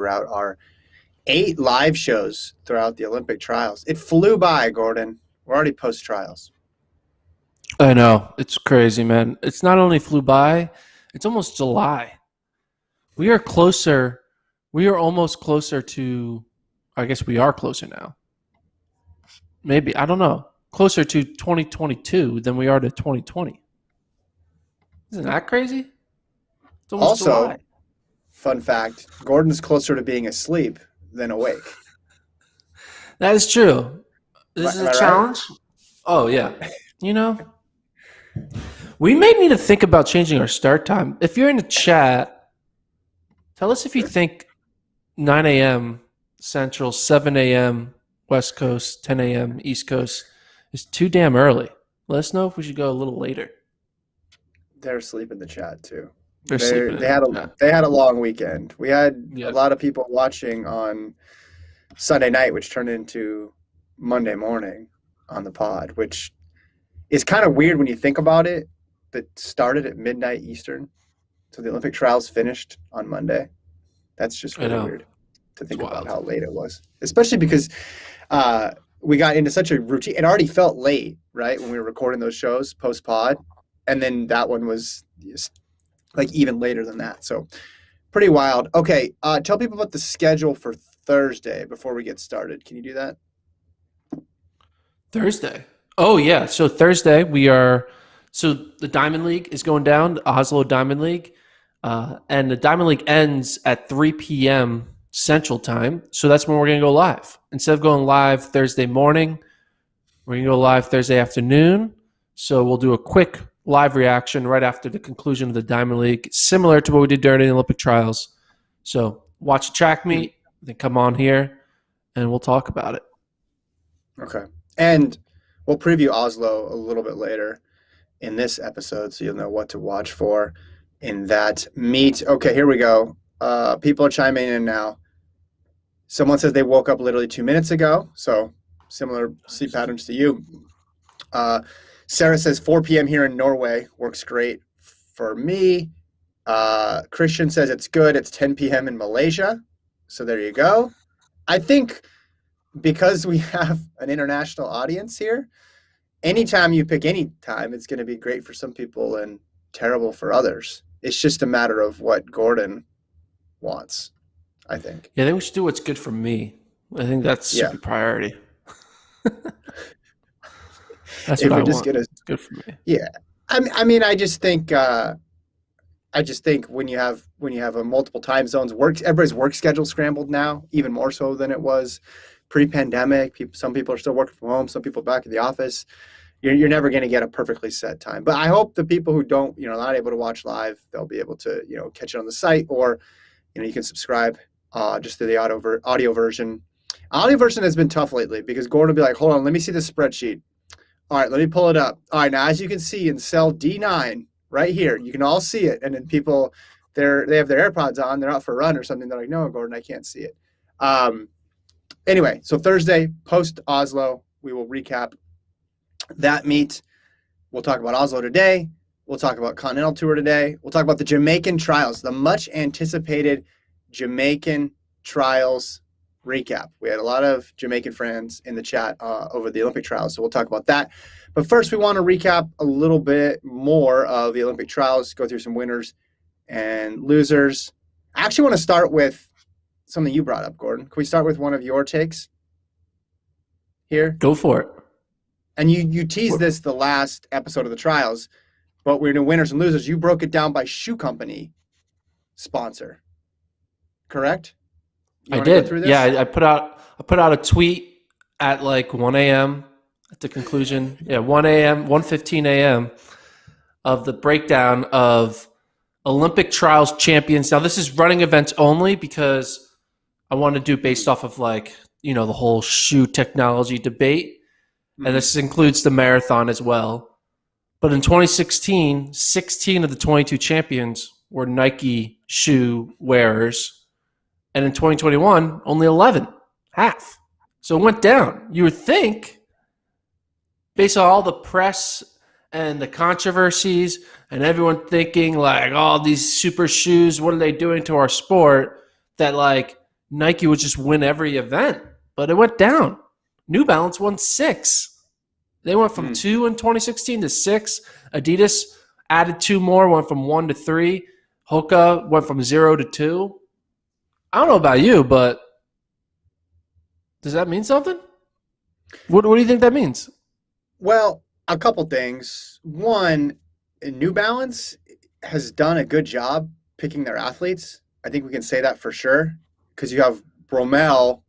throughout our 8 live shows throughout the Olympic trials. It flew by, Gordon. We're already post-trials. I know. It's crazy, man. It's not only flew by, it's almost July. We are closer. We are almost closer to, I guess we are closer now. Maybe, I don't know. Closer to 2022 than we are to 2020. Isn't that crazy? It's almost Also, July. fun fact, Gordon's closer to being asleep than awake. That is true. This is a challenge. Right? Oh, yeah. You know, we may need to think about changing our start time. If you're in the chat, tell us if you think 9 a.m. Central, 7 a.m. West Coast, 10 a.m. East Coast is too damn early. Let us know if we should go a little later. They're asleep in the chat, too. They're sleeping. They had a long weekend. We had a lot of people watching on Sunday night, which turned into Monday morning on the pod, which is kind of weird when you think about it. That started at midnight Eastern, so the Olympic trials finished on Monday. That's just really weird to think about how late it was, especially because we got into such a routine. It already felt late, right, when we were recording those shows post-pod, and then that one was like even later than that. So pretty wild. Okay, tell people about the schedule for Thursday before we get started. Can you do that? Thursday. Oh, yeah. So Thursday so the Diamond League is going down, the Oslo Diamond League, and the Diamond League ends at 3 p.m. Central Time. So that's when we're going to go live. Instead of going live Thursday morning, we're going to go live Thursday afternoon. So we'll do a quick live reaction right after the conclusion of the Diamond League, similar to what we did during the Olympic trials. So watch the track meet, then come on here, and we'll talk about it. Okay. And we'll preview Oslo a little bit later in this episode, so you'll know what to watch for in that meet. Okay, here we go. People are chiming in now. Someone says they woke up literally 2 minutes ago, so similar sleep patterns to you. Sarah says 4 p.m. here in Norway works great for me. Christian says it's good. It's 10 p.m. in Malaysia. So there you go. I think because we have an international audience here, anytime you pick any time, it's going to be great for some people and terrible for others. It's just a matter of what Gordon wants, I think. Yeah, I think we should do what's good for me. I think that's the priority. That's what I want. It's good for me. Yeah. I mean, I just think when you have a multiple time zones, everybody's work schedule scrambled now, even more so than it was pre-pandemic. Some people are still working from home, some people back in the office. You're never going to get a perfectly set time. But I hope the people who don't, not able to watch live, they'll be able to, catch it on the site, or, you can subscribe just to the audio version. Audio version has been tough lately because Gordon will be like, hold on, let me see the spreadsheet. All right, let me pull it up. All right, now as you can see in cell D9 right here, you can all see it. And then people, they have their AirPods on, they're out for a run or something. They're like, no, Gordon, I can't see it. Anyway, so Thursday, post-Oslo, we will recap that meet. We'll talk about Oslo today. We'll talk about Continental Tour today. We'll talk about the Jamaican trials, the much-anticipated Jamaican trials recap. We had a lot of Jamaican friends in the chat over the Olympic trials, so we'll talk about that. But first, we want to recap a little bit more of the Olympic trials, go through some winners and losers. I actually want to start with something you brought up, Gordon. Can we start with one of your takes here? Go for it. And you teased this the last episode of the trials, but we're doing winners and losers. You broke it down by shoe company sponsor, correct? I did. Yeah, I put out a tweet at like 1 a.m. at the conclusion. Yeah, 1 a.m., 1:15 a.m. of the breakdown of Olympic trials champions. Now, this is running events only because I want to do based off of the whole shoe technology debate. Mm-hmm. And this includes the marathon as well. But in 2016, 16 of the 22 champions were Nike shoe wearers. And in 2021, only 11, half. So it went down. You would think, based on all the press and the controversies and everyone thinking these super shoes, what are they doing to our sport? That Nike would just win every event, but it went down. New Balance won 6. They went from 2 in 2016 to 6. Adidas added 2 more, went from 1 to 3. Hoka went from 0 to 2. I don't know about you, but does that mean something? What do you think that means? Well, a couple things. One, New Balance has done a good job picking their athletes. I think we can say that for sure, because you have Bromell,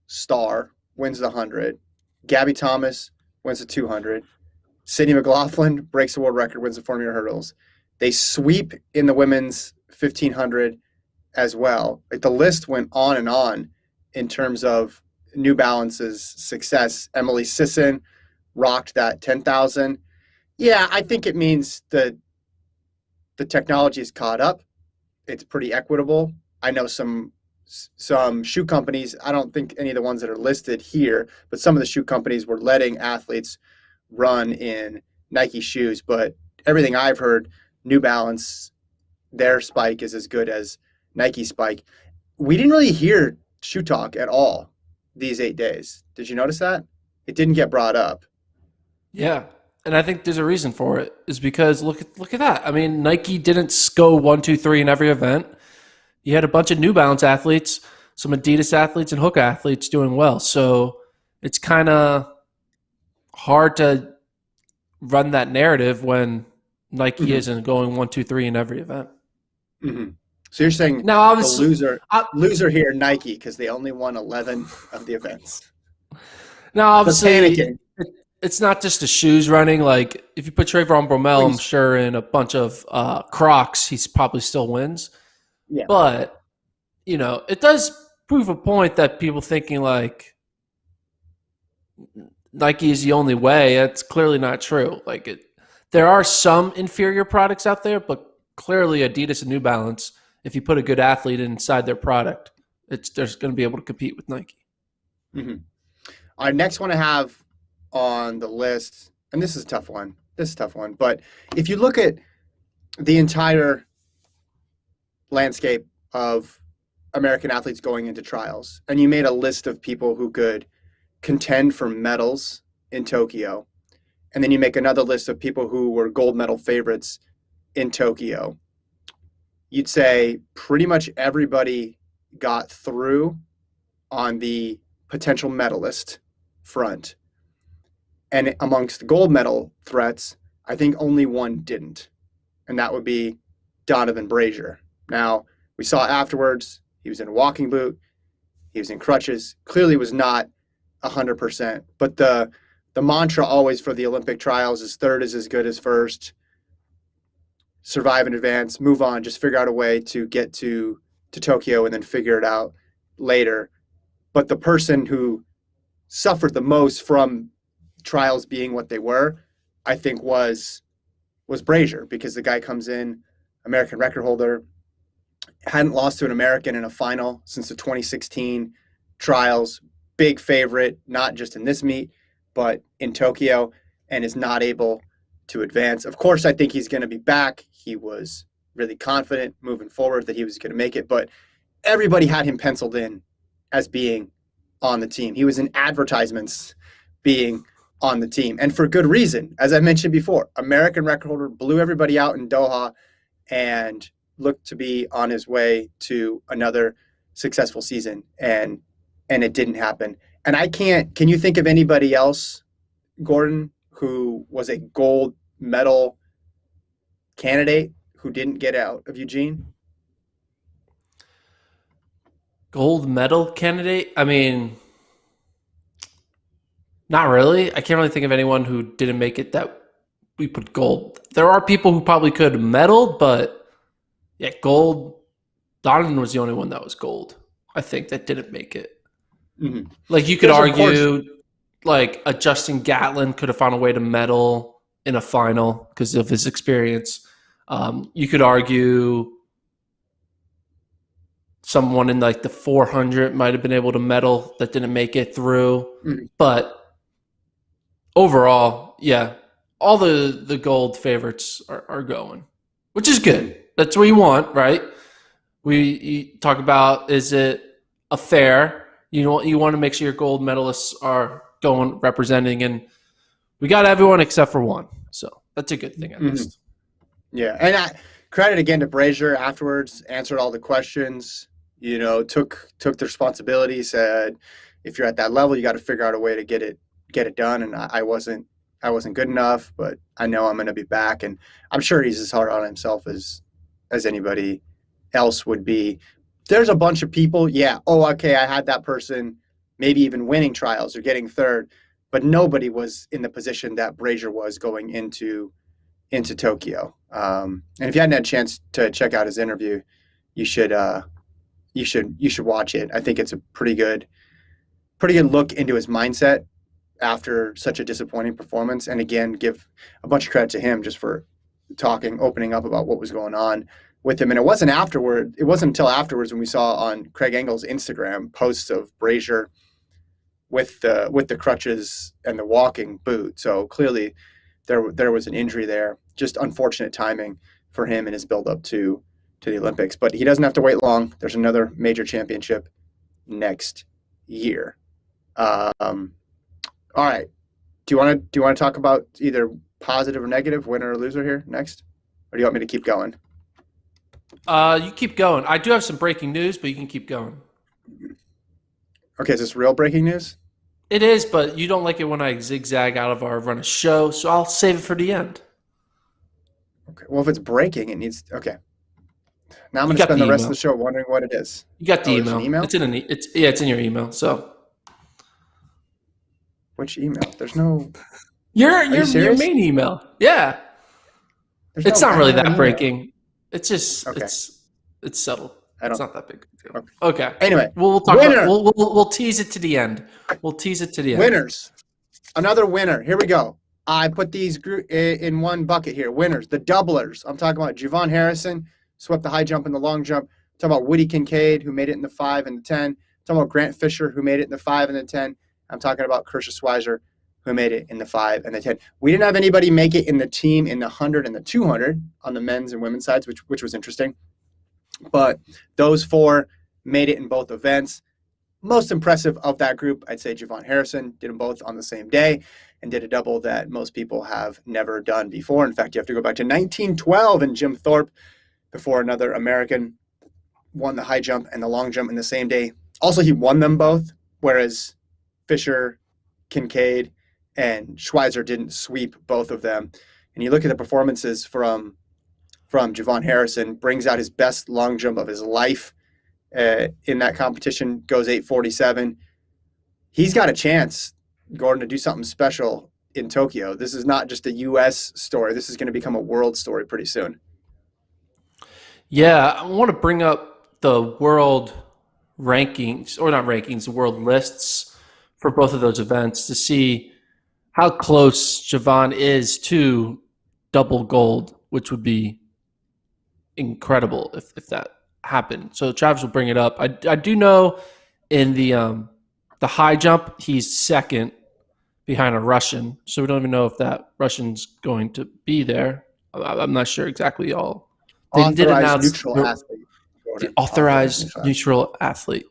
star, wins the 100. Gabby Thomas wins the 200. Sydney McLaughlin breaks the world record, wins the 400 hurdles. They sweep in the women's 1500 as well. Like, the list went on and on in terms of New Balance's success. Emily Sisson rocked that 10,000. Yeah, I think it means the technology is caught up. It's pretty equitable. I know some shoe companies, I don't think any of the ones that are listed here, but some of the shoe companies were letting athletes run in Nike shoes. But everything I've heard, New Balance, their spike is as good as Nike spike. We didn't really hear shoe talk at all these 8 days. Did you notice that? It didn't get brought up. Yeah. And I think there's a reason for it, is because look at that. I mean, Nike didn't go 1, 2, 3 in every event. You had a bunch of New Balance athletes, some Adidas athletes, and Hoka athletes doing well. So it's kind of hard to run that narrative when Nike isn't going 1, 2, 3 in every event. Mm-hmm. So you're saying now, obviously, the loser here, Nike, because they only won 11 of the events. Now, obviously, it's not just the shoes running. Like, if you put Trayvon Bromell, I'm sure, in a bunch of Crocs, he probably still wins. Yeah. But, it does prove a point that people thinking, like, Nike is the only way. That's clearly not true. Like, there are some inferior products out there, but clearly Adidas and New Balance, if you put a good athlete inside their product, they're going to be able to compete with Nike. Mm-hmm. Our next one I have on the list, and this is a tough one. But if you look at the entire landscape of American athletes going into trials, and you made a list of people who could contend for medals in Tokyo, and then you make another list of people who were gold medal favorites in Tokyo, you'd say pretty much everybody got through on the potential medalist front. And amongst the gold medal threats, I think only one didn't, and that would be Donovan Brazier. Now, we saw afterwards, he was in a walking boot, he was in crutches, clearly was not 100%. But the mantra always for the Olympic trials is third is as good as first. Survive in advance, move on, just figure out a way to get to Tokyo and then figure it out later. But the person who suffered the most from trials being what they were, I think was Brazier, because the guy comes in, American record holder, hadn't lost to an American in a final since the 2016 trials, big favorite, not just in this meet, but in Tokyo, and is not able to advance. Of course, I think he's going to be back. He was really confident moving forward that he was going to make it, but everybody had him penciled in as being on the team. He was in advertisements being on the team, and for good reason. As I mentioned before, American record holder, blew everybody out in Doha and looked to be on his way to another successful season, and it didn't happen. And can you think of anybody else, Gordon, who was a gold medal candidate who didn't get out of Eugene? Gold medal candidate? I mean, not really. I can't really think of anyone who didn't make it that we put gold. There are people who probably could medal, but yeah, gold. Donovan was the only one that was gold, I think, that didn't make it. Mm-hmm. Like, you could argue, like, a Justin Gatlin could have found a way to medal in a final because of his experience. You could argue someone in like the 400 might have been able to medal that didn't make it through. Mm-hmm. But overall, yeah, all the gold favorites are going, which is good. That's what you want, right? We talk about, is it affair. You want to make sure your gold medalists are going representing, and we got everyone except for one. So that's a good thing at least. Yeah, and credit again to Brazier afterwards, answered all the questions, took the responsibility, said if you're at that level, you got to figure out a way to get it done. And I wasn't good enough, but I know I'm going to be back, and I'm sure he's as hard on himself as anybody else would be. There's a bunch of people, okay, I had that person maybe even winning trials or getting third, but nobody was in the position that Brazier was going into Tokyo. And if you hadn't had a chance to check out his interview, you should watch it. I think it's a pretty good look into his mindset after such a disappointing performance. And again, give a bunch of credit to him just for opening up about what was going on with him. And it wasn't until afterwards when we saw on Craig Engel's Instagram posts of Brazier with the crutches and the walking boot. So clearly there was an injury there. Just unfortunate timing for him in his build-up to the Olympics. But he doesn't have to wait long. There's another major championship next year. All right. Do you want to talk about either positive or negative, winner or loser here next? Or do you want me to keep going? You keep going. I do have some breaking news, but you can keep going. Okay, is this real breaking news? It is, but you don't like it when I zigzag out of our run a show, so I'll save it for the end. Okay. Well, if it's breaking, it needs. Okay. Now I'm going to spend the rest of the show wondering what it is. You got the email. An email. It's in your email. So. Which email? There's no. Your main email. Yeah. It's not really that breaking. It's just it's subtle. It's not that big. Okay. Anyway, we'll talk about, we'll tease it to the end. Winners. Another winner. Here we go. I put these in one bucket here. Winners. The doublers. I'm talking about Javon Harrison, swept the high jump and the long jump. I'm talking about Woody Kincaid, who made it in the 5 and the 10. I'm talking about Grant Fisher, who made it in the 5 and the 10. I'm talking about Kershaw Schweizer, who made it in the 5 and the 10. We didn't have anybody make it in the team in the 100 and the 200 on the men's and women's sides, which was interesting. But those 4 made it in both events. Most impressive of that group, I'd say Javon Harrison did them both on the same day and did a double that most people have never done before. In fact, you have to go back to 1912 and Jim Thorpe before another American won the high jump and the long jump in the same day. Also, he won them both, whereas Fisher, Kincaid, and Schweizer didn't sweep both of them. And you look at the performances from Javon Harrison, brings out his best long jump of his life in that competition, goes 8:47. He's got a chance, Gordon, to do something special in Tokyo. This is not just a U.S. story. This is going to become a world story pretty soon. Yeah, I want to bring up the world rankings, or not rankings, the world lists for both of those events to see how close Javon is to double gold, which would be incredible if that happened. So Travis will bring it up. I do know in the high jump, he's second behind a Russian. So we don't even know if that Russian's going to be there. I'm not sure exactly all. They did announce neutral athlete. The authorized neutral athlete.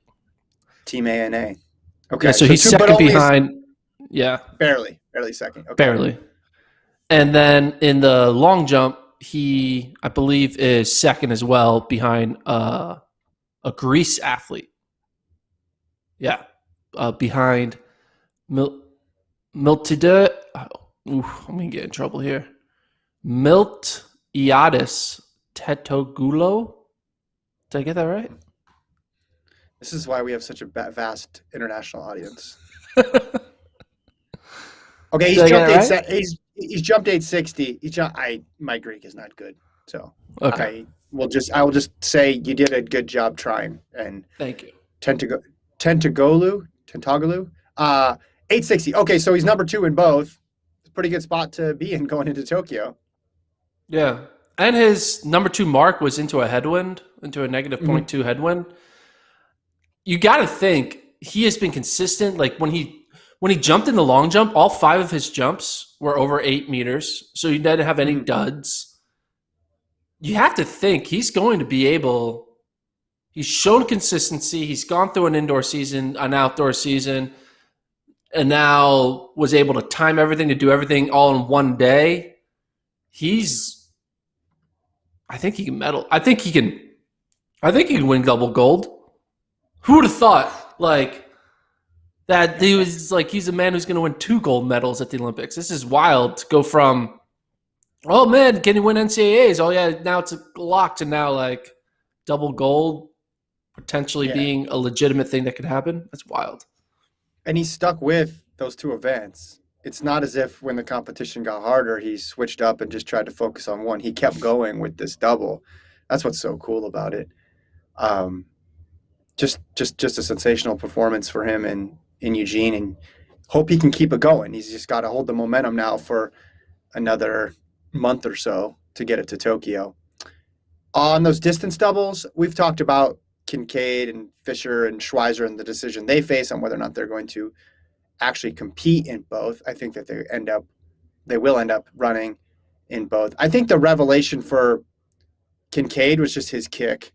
Team ANA. Okay. Yeah, so he's second behind. Yeah. Barely second. Okay. Barely. And then in the long jump, he, I believe, is second as well behind a Greece athlete. Yeah. Behind Miltide. I'm going to get in trouble here. Miltiadis Tetogulo. Did I get that right? This is why we have such a vast international audience. Okay, he's jumped 860. My Greek is not good, so okay. I will just say you did a good job trying. And thank you. Tentagolu, 860. Okay, so he's number 2 in both. It's a pretty good spot to be in going into Tokyo. Yeah, and his number 2 mark was into a headwind, into a negative 0.2 headwind. You got to think he has been consistent. Like when he jumped in the long jump, all 5 of his jumps were over 8 meters. So he didn't have any duds. You have to think he's going to be able He's shown consistency. He's gone through an indoor season, an outdoor season, and now was able to time everything, to do everything all in one day. I think he can medal. I think he can win double gold. Who would have thought, like, that he was like, he's a man who's going to win 2 gold medals at the Olympics? This is wild to go from, oh man, can he win NCAAs? Oh yeah, now it's locked, and now like double gold potentially being a legitimate thing that could happen. That's wild. And he stuck with those 2 events. It's not as if when the competition got harder, he switched up and just tried to focus on one. He kept going with this double. That's what's so cool about it. Just a sensational performance for him in Eugene, and hope he can keep it going. He's just got to hold the momentum now for another month or so to get it to Tokyo. On those distance doubles, we've talked about Kincaid and Fisher and Schweizer and the decision they face on whether or not they're going to actually compete in both. I think that they will end up running in both. I think the revelation for Kincaid was just his kick.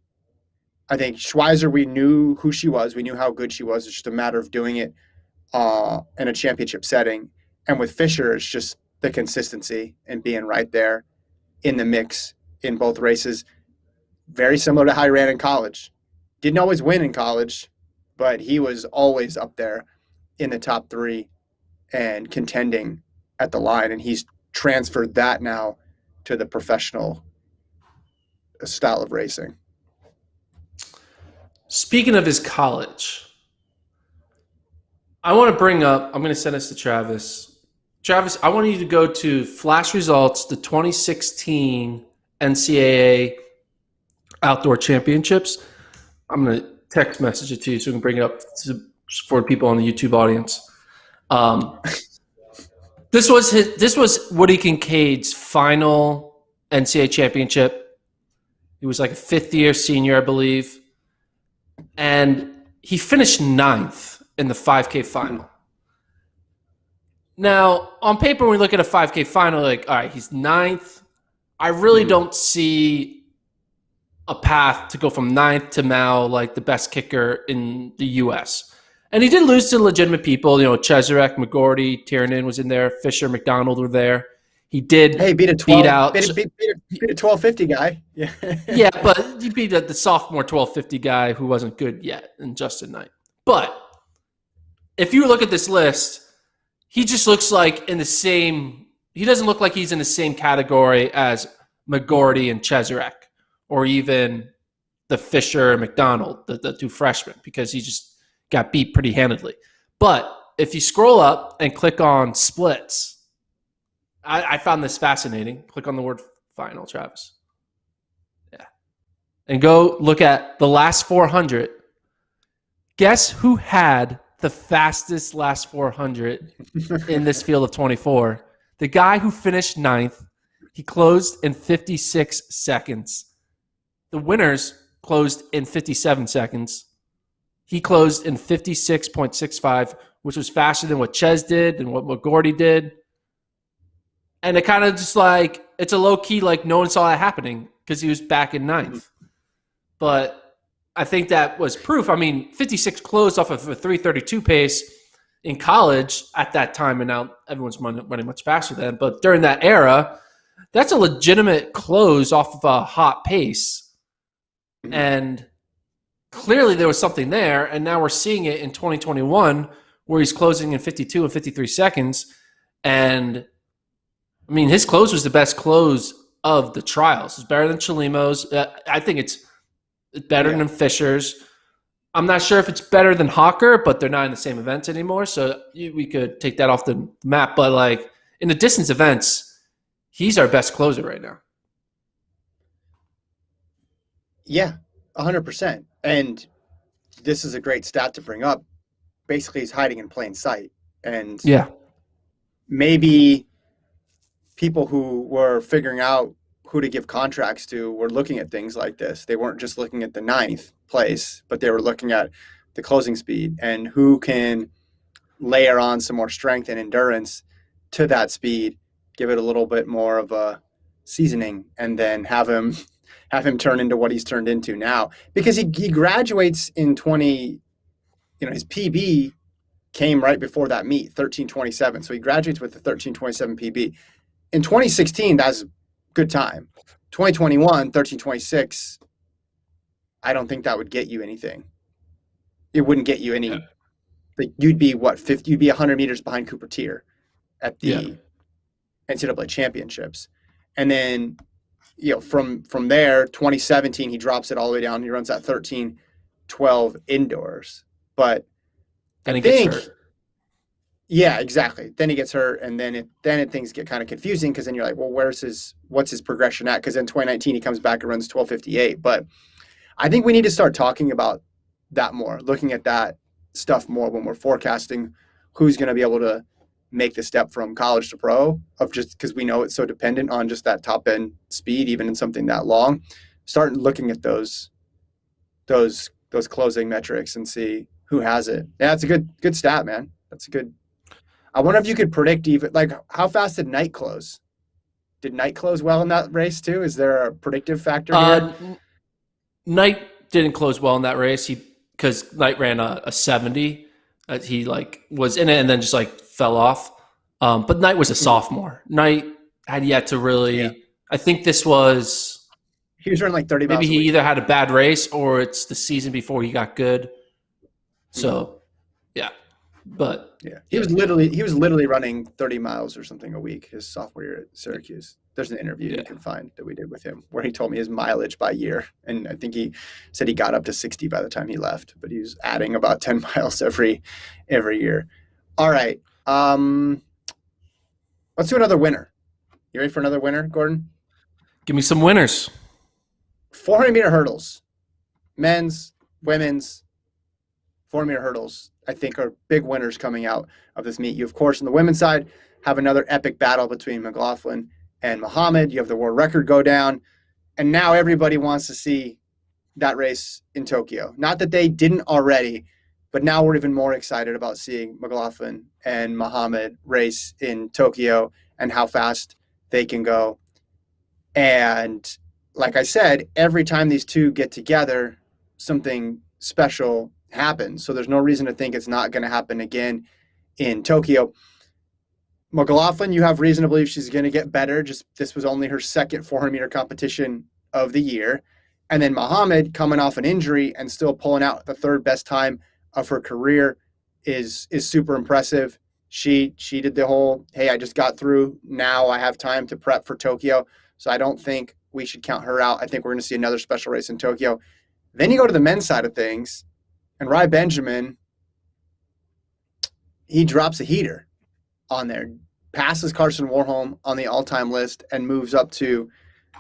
I think Schweizer, we knew who she was. We knew how good she was. It's just a matter of doing it in a championship setting. And with Fisher, it's just the consistency and being right there in the mix in both races. Very similar to how he ran in college. Didn't always win in college, but he was always up there in the top 3 and contending at the line. And he's transferred that now to the professional style of racing. Speaking of his college, I want to bring up, I'm going to send this to Travis. Travis, I want you to go to flash results, the 2016 Ncaa Outdoor Championships. I'm going to text message it to you so we can bring it up for people on the YouTube audience. This was Woody Kincaid's final Ncaa championship. He was like a 5th-year senior, I believe. And he finished 9th in the 5K final. Now, on paper, when we look at a 5K final, like, all right, he's 9th. I really don't see a path to go from 9th to now like the best kicker in the U.S. And he did lose to legitimate people. You know, Cheserek, McGorty, Tiernan was in there. Fisher, McDonald were there. He did beat a 1250 guy. Yeah, yeah, but he beat the sophomore 1250 guy who wasn't good yet, and Justin Knight. But if you look at this list, he just looks like he doesn't look like he's in the same category as McGorty and Cheserek, or even the Fisher and McDonald, the 2 freshmen, because he just got beat pretty handedly. But if you scroll up and click on splits, I found this fascinating. Click on the word final, Travis. Yeah. And go look at the last 400. Guess who had the fastest last 400 in this field of 24? The guy who finished 9th, he closed in 56 seconds. The winners closed in 57 seconds. He closed in 56.65, which was faster than what Ches did and what McGorty did. And it kind of just like, it's a low key, like no one saw that happening because he was back in 9th. But I think that was proof. I mean, 56 closed off of a 3:32 pace in college at that time, and now everyone's running much faster then. But during that era, that's a legitimate close off of a hot pace. And clearly there was something there, and now we're seeing it in 2021 where he's closing in 52 and 53 seconds. And I mean, his close was the best close of the trials. It's better than Chalimo's. I think it's better than Fisher's. I'm not sure if it's better than Hawker, but they're not in the same events anymore, so we could take that off the map. But like in the distance events, he's our best closer right now. Yeah, 100%. And this is a great stat to bring up. Basically, he's hiding in plain sight. And maybe people who were figuring out who to give contracts to were looking at things like this. They weren't just looking at the 9th place, but they were looking at the closing speed and who can layer on some more strength and endurance to that speed, give it a little bit more of a seasoning, and then have him have him turn into what he's turned into now. Because he graduates in 20, his PB came right before that meet, 13:27. So he graduates with the 13:27 PB. In 2016, that's a good time. 2021, 13:26, I don't think that would get you anything. It wouldn't get you any. Like, you'd be 50? You'd be 100 meters behind Cooper Tier at the NCAA championships. And then, from there, 2017, he drops it all the way down. He runs that 13:12 indoors. But then he gets hurt. Yeah, exactly. Then he gets hurt, and then things get kind of confusing, because then you're like, well, what's his progression at? Because in 2019 he comes back and runs 12:58. But I think we need to start talking about that more, looking at that stuff more when we're forecasting who's going to be able to make the step from college to pro, of just because we know it's so dependent on just that top end speed, even in something that long. Start looking at those closing metrics and see who has it. Yeah, it's a good stat, man. That's a good. I wonder if you could predict even, like, how fast did Knight close? Did Knight close well in that race too? Is there a predictive factor here? Knight didn't close well in that race. Because Knight ran a 70. He was in it and then just fell off. But Knight was a sophomore. Knight had yet to really. Yeah. I think this was. He was running 30 miles. Maybe he either had a bad race or it's the season before he got good. So, yeah. But yeah, he was literally running 30 miles or something a week his sophomore year at Syracuse. There's an interview you can find that we did with him where he told me his mileage by year, and I think he said he got up to 60 by the time he left, but he was adding about 10 miles every year. All right, let's do another winner. You ready for another winner, Gordon? Give me some winners. 400-meter hurdles, men's, women's. 400-meter hurdles, I think, are big winners coming out of this meet. You, of course, on the women's side, have another epic battle between McLaughlin and Muhammad. You have the world record go down. And now everybody wants to see that race in Tokyo. Not that they didn't already, but now we're even more excited about seeing McLaughlin and Muhammad race in Tokyo and how fast they can go. And like I said, every time these two get together, something special happens. So there's no reason to think it's not going to happen again in Tokyo. McLaughlin, you have reason to believe she's going to get better. Just this was only her second 400-meter competition of the year. And then Muhammad, coming off an injury and still pulling out the third best time of her career, is super impressive. She did the whole, hey, I just got through. Now I have time to prep for Tokyo. So I don't think we should count her out. I think we're going to see another special race in Tokyo. Then you go to the men's side of things, and Rai Benjamin, he drops a heater on there, passes Carson Warholm on the all-time list, and moves up to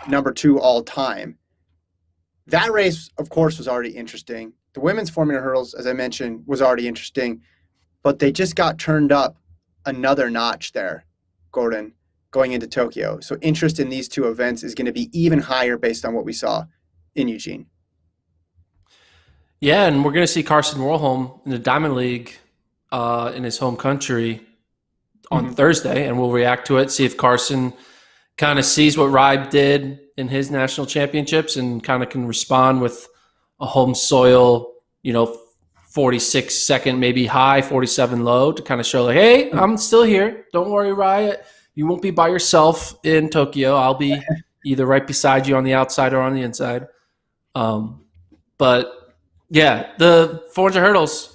number 2 all-time. That race, of course, was already interesting. The women's 400-meter hurdles, as I mentioned, was already interesting, but they just got turned up another notch there, Gordon, going into Tokyo. So interest in these two events is going to be even higher based on what we saw in Eugene. Yeah, and we're going to see Carson Warholm in the Diamond League in his home country on Thursday, and we'll react to it, see if Carson kind of sees what Rai did in his national championships and kind of can respond with a home soil, 46 second, maybe high, 47 low, to kind of show hey, I'm still here. Don't worry, Rai. You won't be by yourself in Tokyo. I'll be either right beside you on the outside or on the inside. But yeah, the 400 hurdles.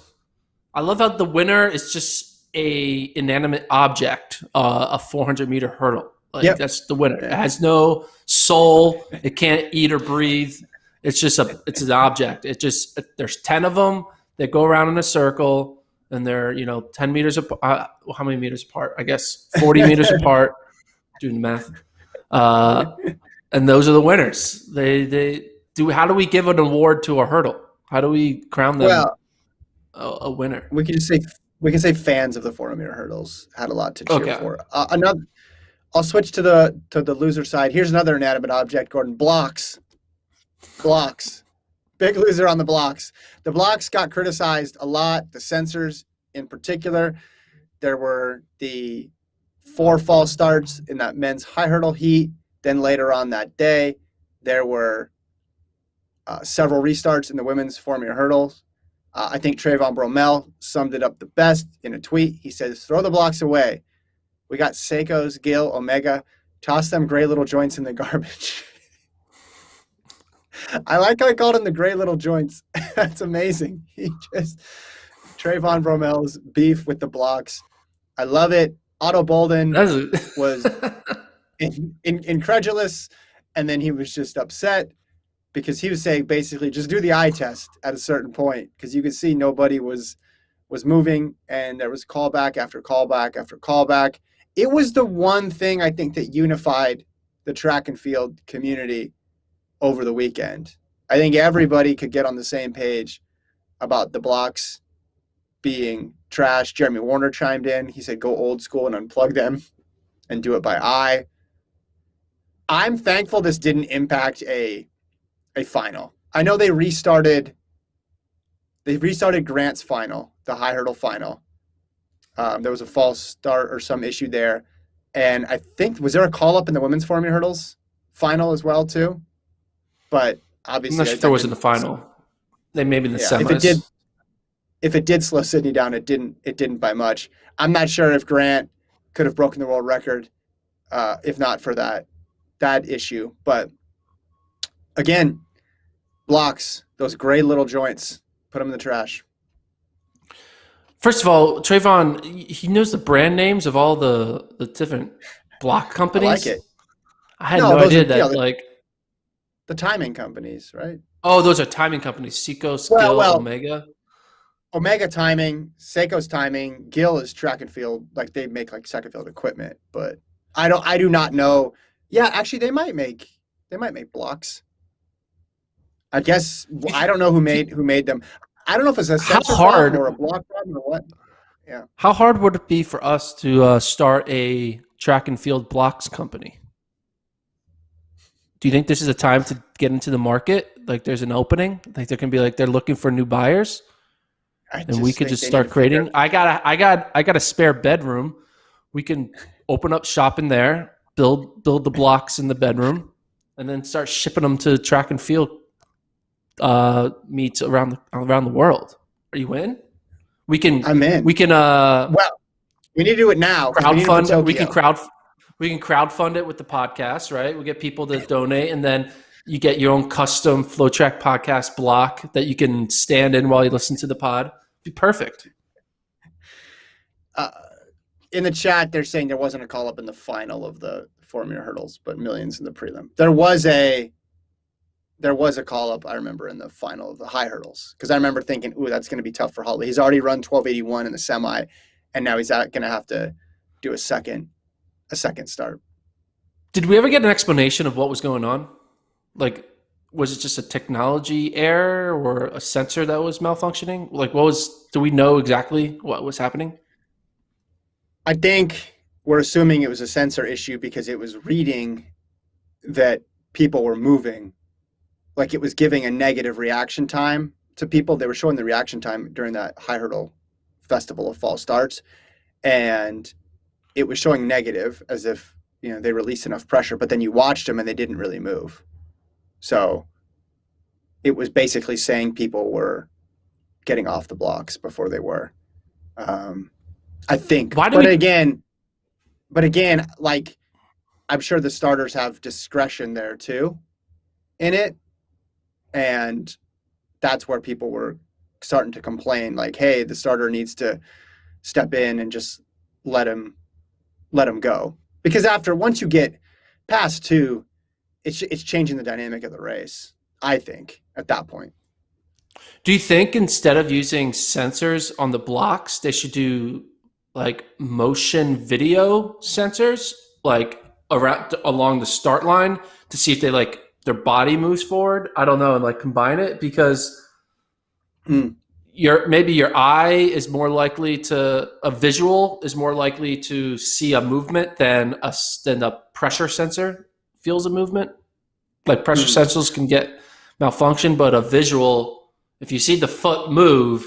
I love how the winner is just a inanimate object, a 400-meter hurdle. That's the winner. It has no soul. It can't eat or breathe. It's just it's an object. There's 10 of them that go around in a circle, and they're 10 meters apart. How many meters apart? I guess 40 meters apart. Doing the math. And those are the winners. They do. How do we give an award to a hurdle? How do we crown them a winner? We can say fans of the 400-meter hurdles had a lot to cheer for. I'll switch to the loser side. Here's another inanimate object, Gordon. Blocks. Big loser on the blocks. The blocks got criticized a lot, the sensors in particular. There were the 4 false starts in that men's high hurdle heat. Then later on that day, there were several restarts in the women's 4-meter hurdles. I think Trayvon Bromell summed it up the best in a tweet. He says, throw the blocks away. We got Seikos, Gill, Omega. Toss them gray little joints in the garbage. I like how I called him the gray little joints. That's amazing. Trayvon Bromell's beef with the blocks. I love it. Otto Bolden was incredulous, and then he was just upset because he was saying basically just do the eye test at a certain point, because you could see nobody was moving, and there was callback after callback after callback. It was the one thing I think that unified the track and field community over the weekend. I think everybody could get on the same page about the blocks being trash. Jeremy Warner chimed in. He said, go old school and unplug them and do it by eye. I'm thankful this didn't impact a final. I know they restarted Grant's final, the high hurdle final. There was a false start or some issue there. And I think, was there a call up in the women's 4-meter hurdles final as well too? But obviously, I'm not sure if there was in the final. They may be in the semis. If it did slow Sydney down, it didn't by much. I'm not sure if Grant could have broken the world record if not for that issue. But again, blocks, those gray little joints, put them in the trash. First of all, Trayvon, he knows the brand names of all the different block companies. I like it. I had no idea that the timing companies, right? Oh, those are timing companies. Seikos, Gill, Omega. Omega timing, Seikos timing, Gill is track and field. Like they make like second field equipment, but I do not know. Yeah, actually they might make blocks. I guess I don't know who made them. I don't know if it's a sensor problem or a block problem or what. Yeah. How hard would it be for us to start a track and field blocks company? Do you think this is a time to get into the market? Like there's an opening? Like there can be they're looking for new buyers? And we could just start creating. I got a spare bedroom. We can open up shop in there, build the blocks in the bedroom, and then start shipping them to track and field meets around the world. Are you in? I'm in. We can. Well, we need to do it now. Crowdfund. We can crowdfund it with the podcast, right? We get people to donate, and then you get your own custom FloTrack podcast block that you can stand in while you listen to the pod. Be perfect. In the chat, they're saying there wasn't a call up in the final of the 4-meter hurdles, but millions in the prelim. There was a call up, I remember, in the final of the high hurdles, because I remember thinking, ooh, that's going to be tough for Holly. He's already run 1281 in the semi, and now he's going to have to do a second start. Did we ever get an explanation of what was going on? Like, was it just a technology error or a sensor that was malfunctioning? Like, do we know exactly what was happening? I think we're assuming it was a sensor issue because it was reading that people were moving. Like it was giving a negative reaction time to people. They were showing the reaction time during that high hurdle festival of fall starts. And it was showing negative as if, they released enough pressure, but then you watched them and they didn't really move. So it was basically saying people were getting off the blocks before they were. I think. But again, like I'm sure the starters have discretion there too in it. And that's where people were starting to complain, like, hey, the starter needs to step in and just let him go. Because once you get past 2, it's changing the dynamic of the race, I think, at that point. Do you think instead of using sensors on the blocks, they should do like motion video sensors, like along the start line to see if they their body moves forward? I don't know, and combine it, because your eye is more likely a visual is more likely to see a movement than a pressure sensor feels a movement. Like pressure sensors can get malfunction, but a visual, if you see the foot move,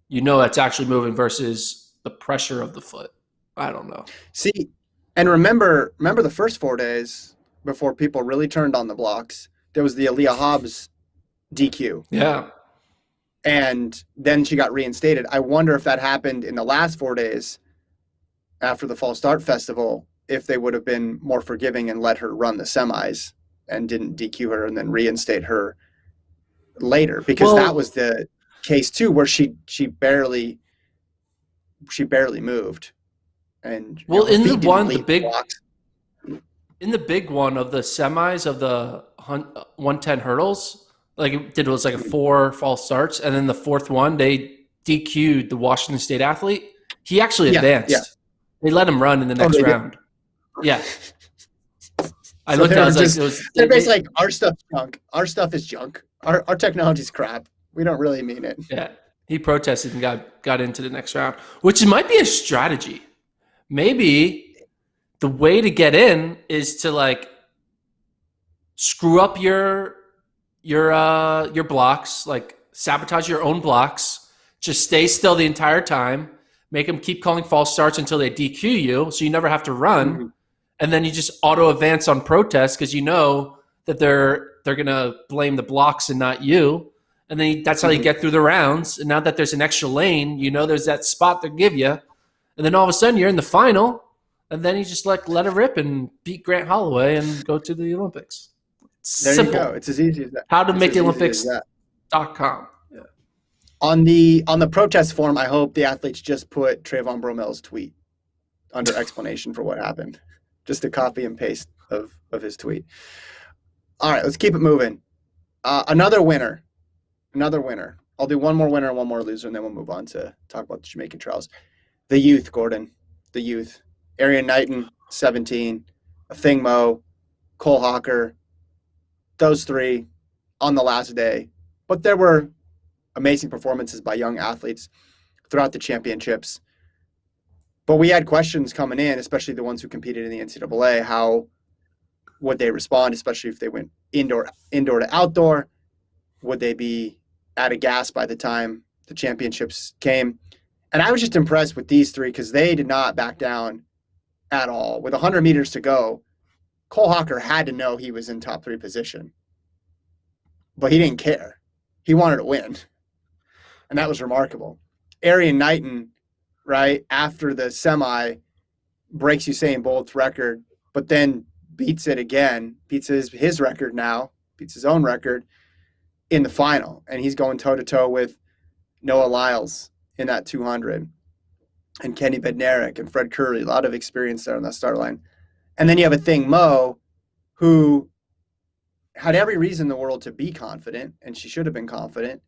it's actually moving versus the pressure of the foot. I don't know. See, and remember the first 4 days before people really turned on the blocks, there was the Aaliyah Hobbs DQ. Yeah. And then she got reinstated. I wonder if that happened in the last 4 days after the Fall Start Festival, if they would have been more forgiving and let her run the semis and didn't DQ her and then reinstate her later, because that was the case too, where she barely moved, and well, her in the feet didn't one, the leave big, blocks. in the big one of the semis of the 110 hurdles, like it was like a 4 false starts, and then the fourth one they DQ'd the Washington State athlete. He actually advanced. Yeah. They let him run in the next round. Yeah. I looked at it, I was like, they're basically like, our stuff's junk. Our stuff is junk. Our technology's crap. We don't really mean it. Yeah. He protested and got into the next round, which might be a strategy. Maybe the way to get in is to like screw up your blocks, like sabotage your own blocks, just stay still the entire time, make them keep calling false starts until they DQ you, so you never have to run. Mm-hmm. And then you just auto advance on protest because you know that they're gonna blame the blocks and not you. And then that's how you get through the rounds. And now that there's an extra lane, you know there's that spot they give you. And then all of a sudden you're in the final, and then you just like let it rip and beat Grant Holloway and go to the Olympics. There you go. It's as easy as that. How to make the Olympics.com. Yeah. On the protest form, I hope the athletes just put Trayvon Bromel's tweet under explanation for what happened. Just a copy and paste of his tweet. All right, let's keep it moving. Another winner. I'll do one more winner and one more loser, and then we'll move on to talk about the Jamaican trials. The youth, Gordon. The youth. Arian Knighton, 17. Athing Mu, Cole Hawker. Those three on the last day. But there were amazing performances by young athletes throughout the championships. But we had questions coming in, especially the ones who competed in the NCAA. How would they respond, especially if they went indoor to outdoor? Would they be out of gas by the time the championships came? And I was just impressed with these three because they did not back down at all. With 100 meters to go, Cole Hawker had to know he was in top 3 position. But he didn't care. He wanted to win. And that was remarkable. Arian Knighton, right, after the semi, breaks Usain Bolt's record, but then beats it again, beats his record now, beats his own record in the final. And he's going toe-to-toe with Noah Lyles in that 200, and Kenny Bednarik and Fred Curley, a lot of experience there on that start line. And then you have Athing Mu, who had every reason in the world to be confident, and she should have been confident,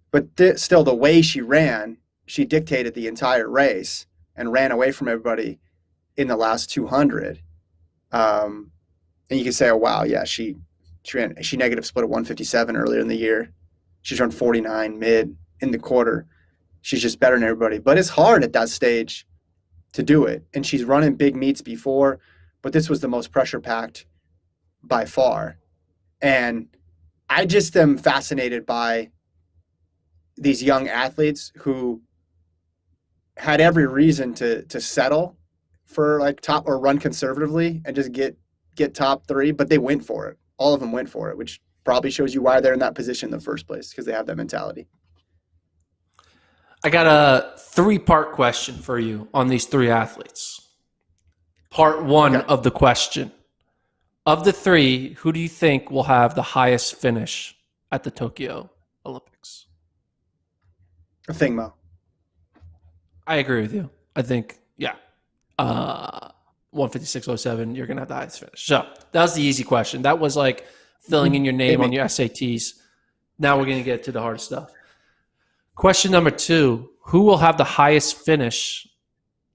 but still the way she ran, she dictated the entire race and ran away from everybody in the last 200. And you can say, oh, wow, yeah, she negative split at 157 earlier in the year. She's run 49 mid in the quarter. She's just better than everybody. But it's hard at that stage to do it. And she's running big meets before, but this was the most pressure-packed by far. And I just am fascinated by these young athletes who had every reason to settle for like top or run conservatively and just get top 3, but they went for it. All of them went for it, which probably shows you why they're in that position in the first place, because they have that mentality. I got a 3-part question for you on these 3 athletes. Part 1 of the question. Of the 3, who do you think will have the highest finish at the Tokyo Olympics? Athing Mu. I agree with you. I think, 156.07, you're going to have the highest finish. So that was the easy question. That was like filling in your name on your SATs. Now we're going to get to the hard stuff. Question number 2, who will have the highest finish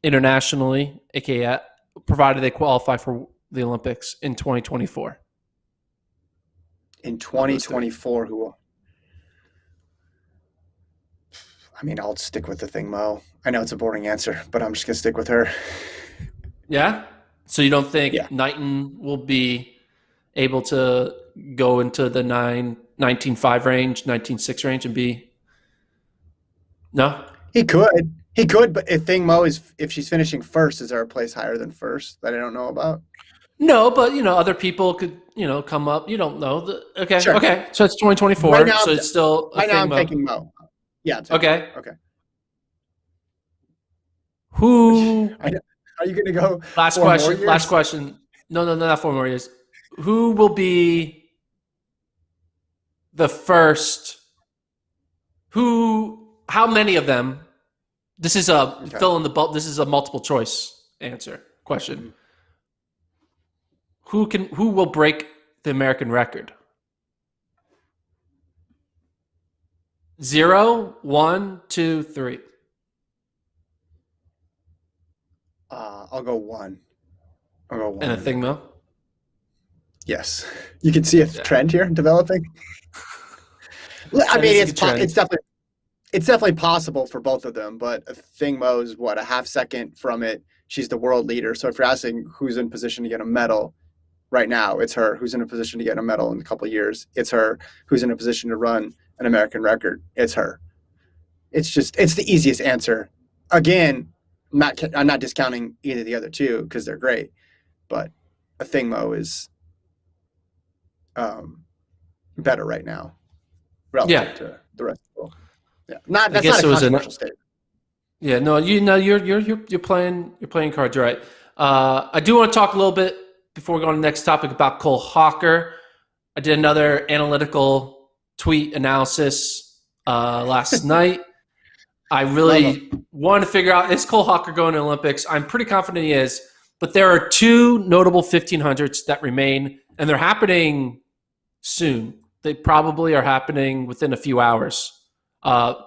internationally, aka provided they qualify for the Olympics in 2024? In 2024, who will? I mean, I'll stick with Athing Mu. I know it's a boring answer, but I'm just going to stick with her. Yeah? So you don't think Knighton will be able to go into the 19.5 range, 19.6 range and be... No? He could, but Athing Mu if she's finishing first, is there a place higher than first that I don't know about? No, but other people could come up. You don't know. Okay, Sure. okay. So it's Right 2024. now, So it's still a right now thing, I'm Mo. thinking Mo. Yeah, I'm thinking Mo. Okay. Okay. Who? Are you going to go Last 4 more question. Last years? question. No, no, no, not 4 more years. Who will be the first? Who? How many of them? This is a Okay. fill in the bulk. This is a multiple choice answer question. Mhm. Who will break the American record? 0, 1, 2, 3. I'll go one. I'll go one Anything, minute. Mo? Yes. You can see a Yeah, trend here developing. I that mean, is a good trend. it's definitely possible for both of them, but Thing Mo's what, a half second from it. She's the world leader. So if you're asking who's in position to get a medal right now, it's her. Who's in a position to get a medal in a couple of years, it's her. Who's in a position to run an American record, it's her. It's the easiest answer. Again, I'm not discounting either of the other two because they're great, but a Thing Mo is um, better right now Yeah, relative to the rest of the world. Yeah, not I that's not guess a it was controversial statement. Yeah, no, you're playing cards right. I do want to talk a little bit before we go on to the next topic about Cole Hawker. I did another analytical tweet analysis last night. I really wanted to figure out, is Cole Hawker going to the Olympics? I'm pretty confident he is, but there are two notable 1500s that remain, and they're happening soon. They probably are happening within a few hours.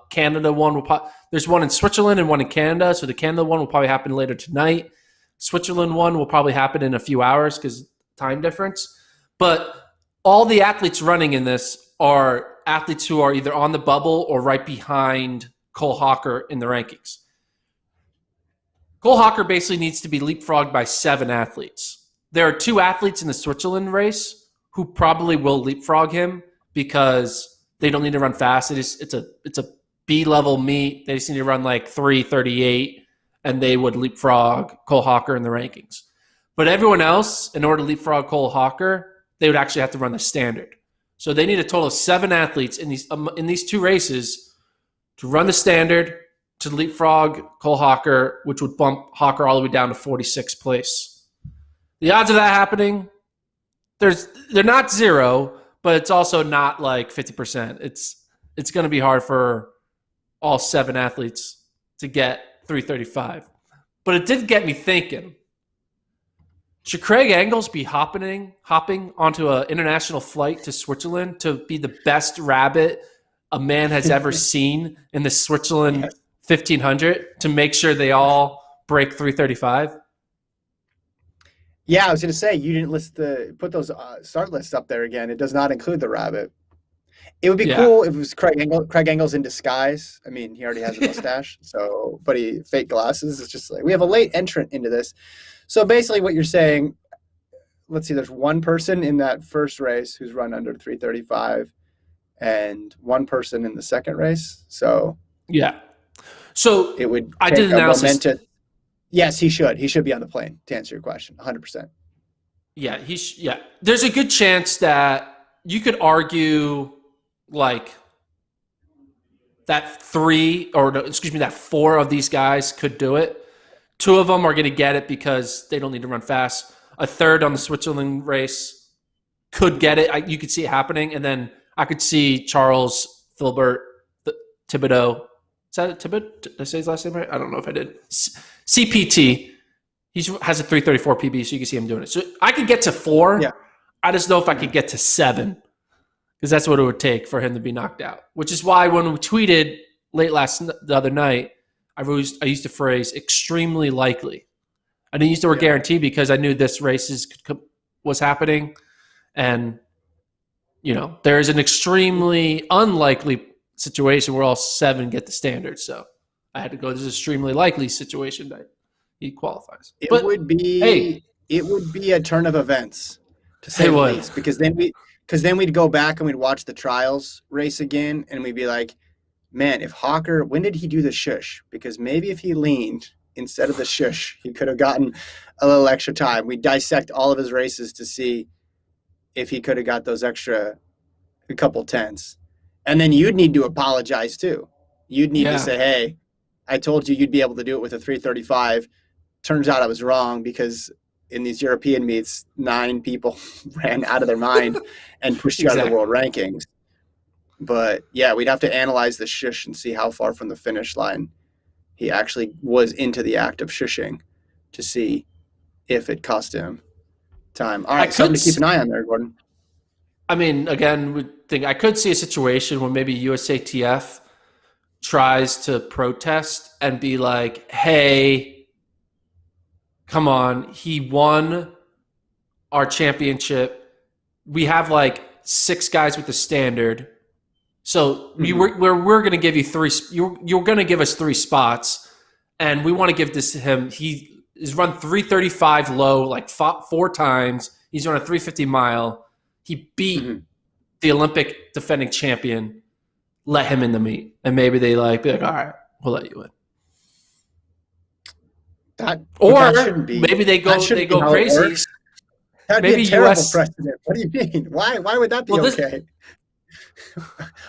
Canada one will there's one in Switzerland and one in Canada, so the Canada one will probably happen later tonight. Switzerland one will probably happen in a few hours because time difference. But all the athletes running in this are athletes who are either on the bubble or right behind Cole Hawker in the rankings. Cole Hawker basically needs to be leapfrogged by 7 athletes. There are 2 athletes in the Switzerland race who probably will leapfrog him because they don't need to run fast. It's a B level meet. They just need to run like 3:38, and they would leapfrog Cole Hawker in the rankings. But everyone else, in order to leapfrog Cole Hawker, they would actually have to run the standard. So they need a total of 7 athletes in these 2 races to run the standard to leapfrog Cole Hawker, which would bump Hawker all the way down to 46th place. The odds of that happening, they're not 0, but it's also not like 50%. It's going to be hard for all 7 athletes to get 335. But it did get me thinking. Should Craig Engels be hopping onto an international flight to Switzerland to be the best rabbit a man has ever seen in the Switzerland 1500 to make sure they all break 335? Yeah, I was going to say you didn't put those start lists up there again. It does not include the rabbit. It would be cool if it was Craig Engels in disguise. I mean, he already has a mustache, but he fake glasses. It's just like we have a late entrant into this. So basically, what you're saying, let's see, there's one person in that first race who's run under 335, and one person in the second race. So yeah. So it would I take did a analysis. momentous. Yes, he should. He should be on the plane. To answer your question, 100%. Yeah, yeah. There's a good chance that you could argue like that 4 of these guys could do it. 2 of them are going to get it because they don't need to run fast. A third on the Switzerland race could get it. You could see it happening, and then I could see Charles Filbert Thibodeau. Is that Thibodeau? Did I say his last name right? I don't know if I did. CPT. He has a 334 PB, so you can see him doing it. So I could get to 4. Yeah. I just know if I could get to 7, because that's what it would take for him to be knocked out. Which is why when we tweeted the other night, I used the phrase extremely likely. I didn't use the word guarantee because I knew this race was happening, and there is an extremely unlikely situation where all 7 get the standard. So I had to go. This is an extremely likely situation that he qualifies. It would be a turn of events, to say the least, because then we'd go back and we'd watch the trials race again, and we'd be like, man, if Hawker, when did he do the shush? Because maybe if he leaned, instead of the shush. He could have gotten a little extra time. We dissect all of his races to see if he could have got those extra a couple tenths. And then you'd need to apologize too. You'd need to say, hey, I told you you'd be able to do it with a 3:35. Turns out I was wrong, because in these European meets, 9 people ran out of their mind and pushed you out of the world rankings. But yeah, we'd have to analyze the shush and see how far from the finish line he actually was into the act of shushing to see if it cost him time. All right, something to keep an eye on there, Gordon. I mean, again, I could see a situation where maybe USATF tries to protest and be like, hey, come on, he won our championship. We have like 6 guys with the standard. So we're going to give you 3. You're going to give us 3 spots, and we want to give this to him. He has run 3:35 low like 4 times. He's run a 3:50 mile. He beat the Olympic defending champion. Let him in the meet, and maybe they be like, all right, we'll let you in. That maybe they go crazy. That'd be a terrible precedent. What do you mean? Why would that be okay?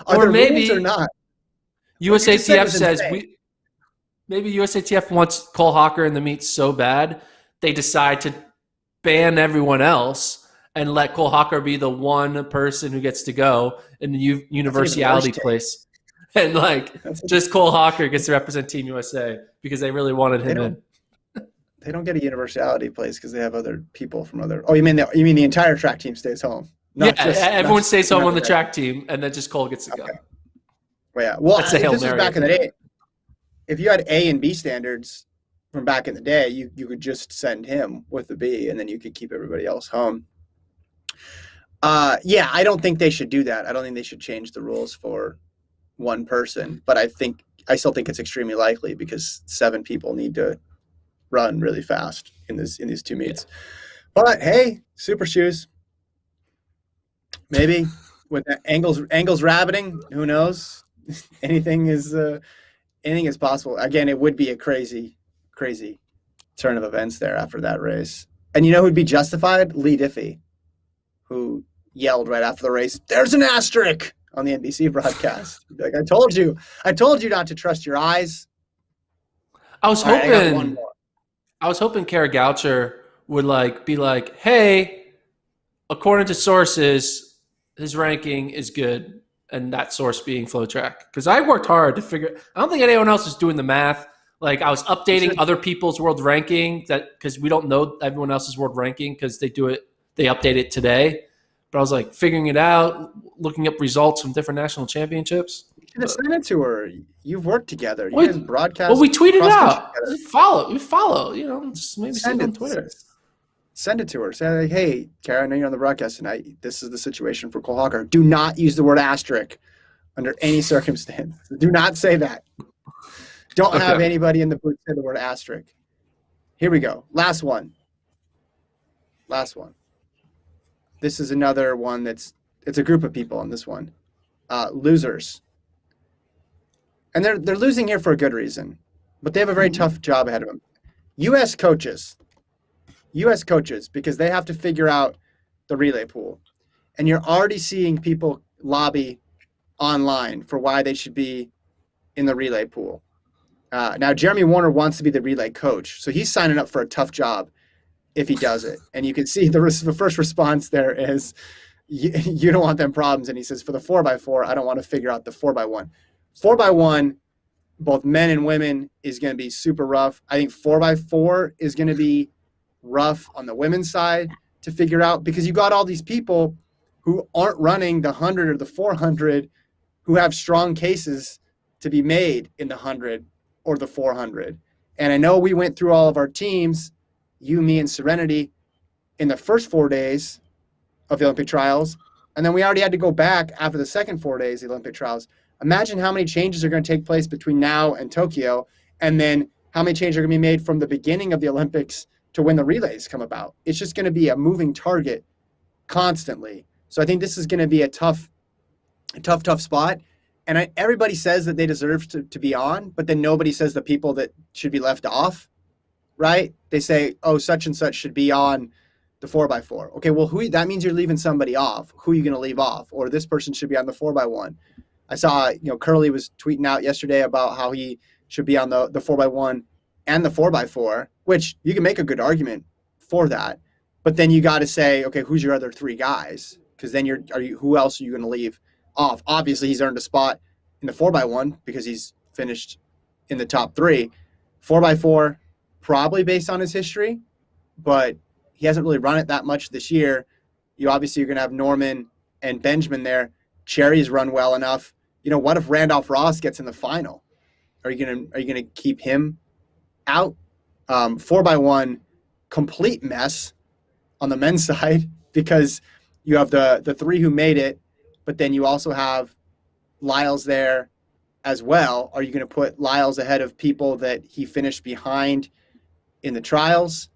Or maybe or not? USATF says maybe USATF wants Cole Hocker in the meet so bad they decide to ban everyone else and let Cole Hocker be the one person who gets to go in the universality place, and just Cole Hocker gets to represent Team USA because they really wanted him in. They don't get a universality place because they have other people from other. Oh, you mean the entire track team stays home? Everyone stays home on the track team, and then just Cole gets to go. Well, this was back in the day. If you had A and B standards from back in the day, you could just send him with the B, and then you could keep everybody else home. I don't think they should do that. I don't think they should change the rules for one person, but I still think it's extremely likely because 7 people need to run really fast in these 2 meets. But hey, super shoes. Maybe with angles rabbiting, who knows? Anything is possible. Again, it would be a crazy turn of events there after that race. And you know who'd be justified? Lee Diffie, who yelled right after the race, "There's an asterisk!" on the NBC broadcast. He'd be like, I told you not to trust your eyes. I was hoping Kara Goucher would be like, hey, according to sources, his ranking is good, and that source being FloTrack. Because I worked hard to figure. I don't think anyone else is doing the math. I was updating other people's world ranking because we don't know everyone else's world ranking because they update it today. But I was figuring it out, looking up results from different national championships. You should have sent it to her. You've worked together. You guys broadcast. Well, we tweeted out. We follow. Just maybe send it on Twitter. Send it to her. Say, hey, Kara, I know you're on the broadcast tonight. This is the situation for Cole Hocker. Do not use the word asterisk under any circumstance. Do not say that. Don't have anybody in the booth say the word asterisk. Here we go. Last one. This is another one it's a group of people on this one. Losers. And they're losing here for a good reason. But they have a very tough job ahead of them. U.S. coaches, because they have to figure out the relay pool. And you're already seeing people lobby online for why they should be in the relay pool. Now, Jeremy Warner wants to be the relay coach, so he's signing up for a tough job if he does it. And you can see the first response there is, you don't want them problems. And he says, for the 4x4, I don't want to figure out the 4x1. 4x1, both men and women, is going to be super rough. I think 4x4 is going to be rough on the women's side to figure out, because you got all these people who aren't running the 100 or the 400 who have strong cases to be made in the 100 or the 400. And I know we went through all of our teams, you, me, and Serenity, in the first 4 days of the Olympic trials, and then we already had to go back after the second 4 days of the Olympic trials. Imagine how many changes are going to take place between now and Tokyo, and then how many changes are going to be made from the beginning of the Olympics to when the relays come about. It's just going to be a moving target constantly. So I think this is going to be a tough spot. And everybody says that they deserve to be on, but then nobody says the people that should be left off right? They say, oh, such and such should be on the 4x4. Okay, well, that means you're leaving somebody off. Who are you going to leave off? Or this person should be on the 4x1. I saw, Curly was tweeting out yesterday about how he should be on the 4x1 and the 4x4, which you can make a good argument for that. But then you got to say, okay, who's your other three guys? Because then who else are you going to leave off? Obviously, he's earned a spot in the 4x1 because he's finished in the top three. 4x4, probably based on his history, but he hasn't really run it that much this year. You're going to have Norman and Benjamin there. Cherry's run well enough. What if Randolph Ross gets in the final? Are you gonna keep him out? 4x1, complete mess on the men's side because you have the three who made it, but then you also have Lyles there as well. Are you going to put Lyles ahead of people that he finished behind in the trials?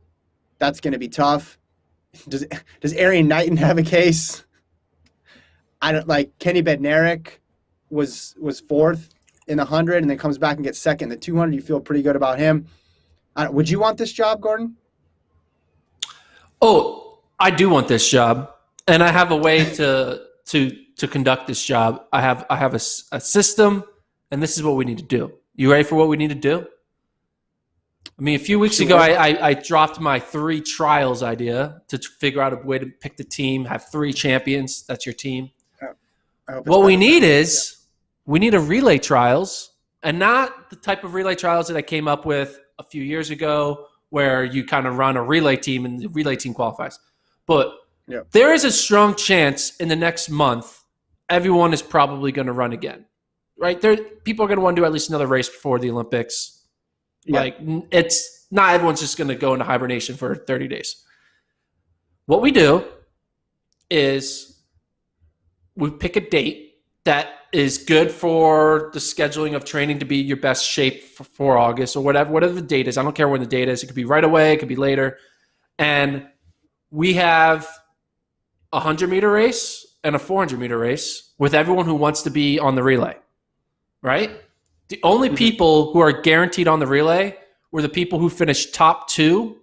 That's going to be tough. Does Arian Knighton have a case? I don't Kenny Bednarik was fourth in the 100 and then comes back and gets second in the 200. You feel pretty good about him. Would you want this job, Gordon? Oh, I do want this job, and I have a way to conduct this job. I have a system, and this is what we need to do. You ready for what we need to do? I mean, a few weeks ago, I dropped my 3 trials idea to figure out a way to pick the team, have 3 champions. That's your team. What we need is we need a relay trials, and not the type of relay trials that I came up with a few years ago where you kind of run a relay team and the relay team qualifies. But there is a strong chance in the next month, everyone is probably going to run again, right? People are going to want to do at least another race before the Olympics. Yeah. It's not everyone's just going to go into hibernation for 30 days. What we do is we pick a date that is good for the scheduling of training to be your best shape for August or whatever the date is. I don't care when the date is. It could be right away. It could be later. And we have a 100-meter race and a 400-meter race with everyone who wants to be on the relay, right? The only people who are guaranteed on the relay were the people who finished top 2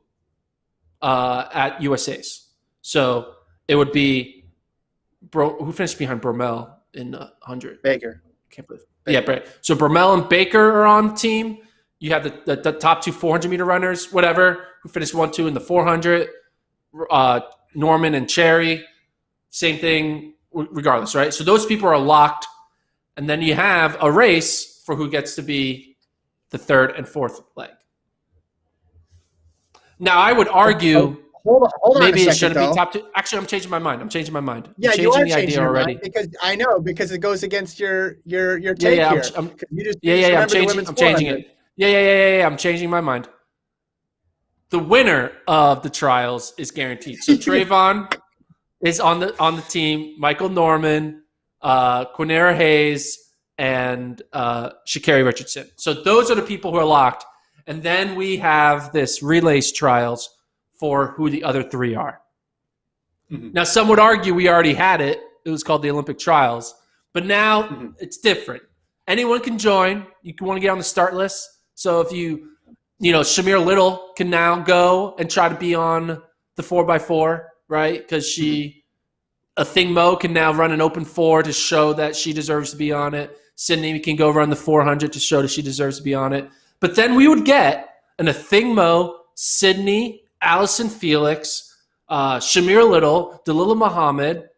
at USA's. So it would be who finished behind Bromell in 100? Baker. Can't believe. Baker. Yeah, right. So Bromell and Baker are on the team. You have the top 2 400-meter runners, whatever, who finished 1-2 in the 400. Norman and Cherry, same thing regardless, right? So those people are locked. And then you have a race for who gets to be the 3rd and 4th leg. Now, I would argue hold on maybe a second, it shouldn't though. be top 2. Actually, I'm changing my mind. Yeah, I'm you are the idea already. Because I know, because it goes against your take yeah, here. I'm changing it. Yeah, I'm changing my mind. The winner of the trials is guaranteed. So Trayvon is on the team. Michael Norman, Quinera Hayes, and Sha'Carri Richardson. So those are the people who are locked. And then we have this relays trials for who the other 3 are. Mm-hmm. Now, some would argue we already had it. It was called the Olympic trials. But now it's different. Anyone can join. You can want to get on the start list. So if Shamir Little can now go and try to be on the 4x4, right? Because Thing Mo can now run an open 4 to show that she deserves to be on it. Sydney can go run the 400 to show that she deserves to be on it. But then we would get a Thing Mo, Sydney, Allison Felix, Shamir Little, Dalilah Muhammad,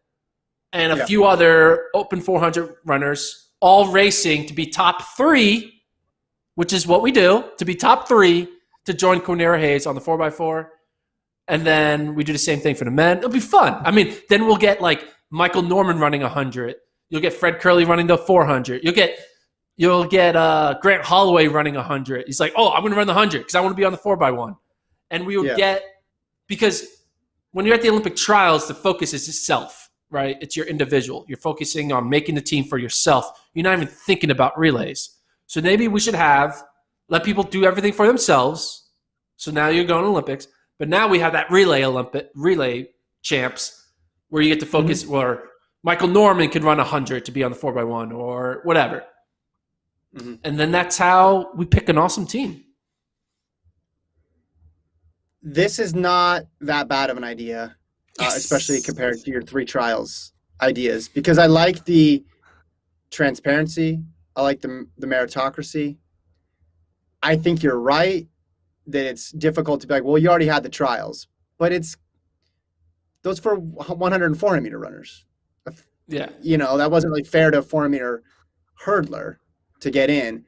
and a few other open 400 runners all racing to be top 3, which is what we do, to be top 3 to join Quinera Hayes on the 4x4. And then we do the same thing for the men. It'll be fun. I mean, then we'll get Michael Norman running 100. You'll get Fred Curley running the 400. You'll get Grant Holloway running 100. He's like, oh, I'm going to run the 100 because I want to be on the 4x1. And we would get, because when you're at the Olympic trials, the focus is yourself, right? It's your individual. You're focusing on making the team for yourself. You're not even thinking about relays. So maybe we should let people do everything for themselves. So now you're going to Olympics. But now we have that relay champs where you get to focus, where Michael Norman could run 100 to be on the 4x1 or whatever. Mm-hmm. And then that's how we pick an awesome team. this is not that bad of an idea, especially Yes. compared to your 3 trials ideas, because I like the transparency. I like the meritocracy. I think you're right that it's difficult to be like, well, you already had the trials, but it's those for 100 and 400 meter runners. Yeah. That wasn't really fair to a 400 meter hurdler to get in.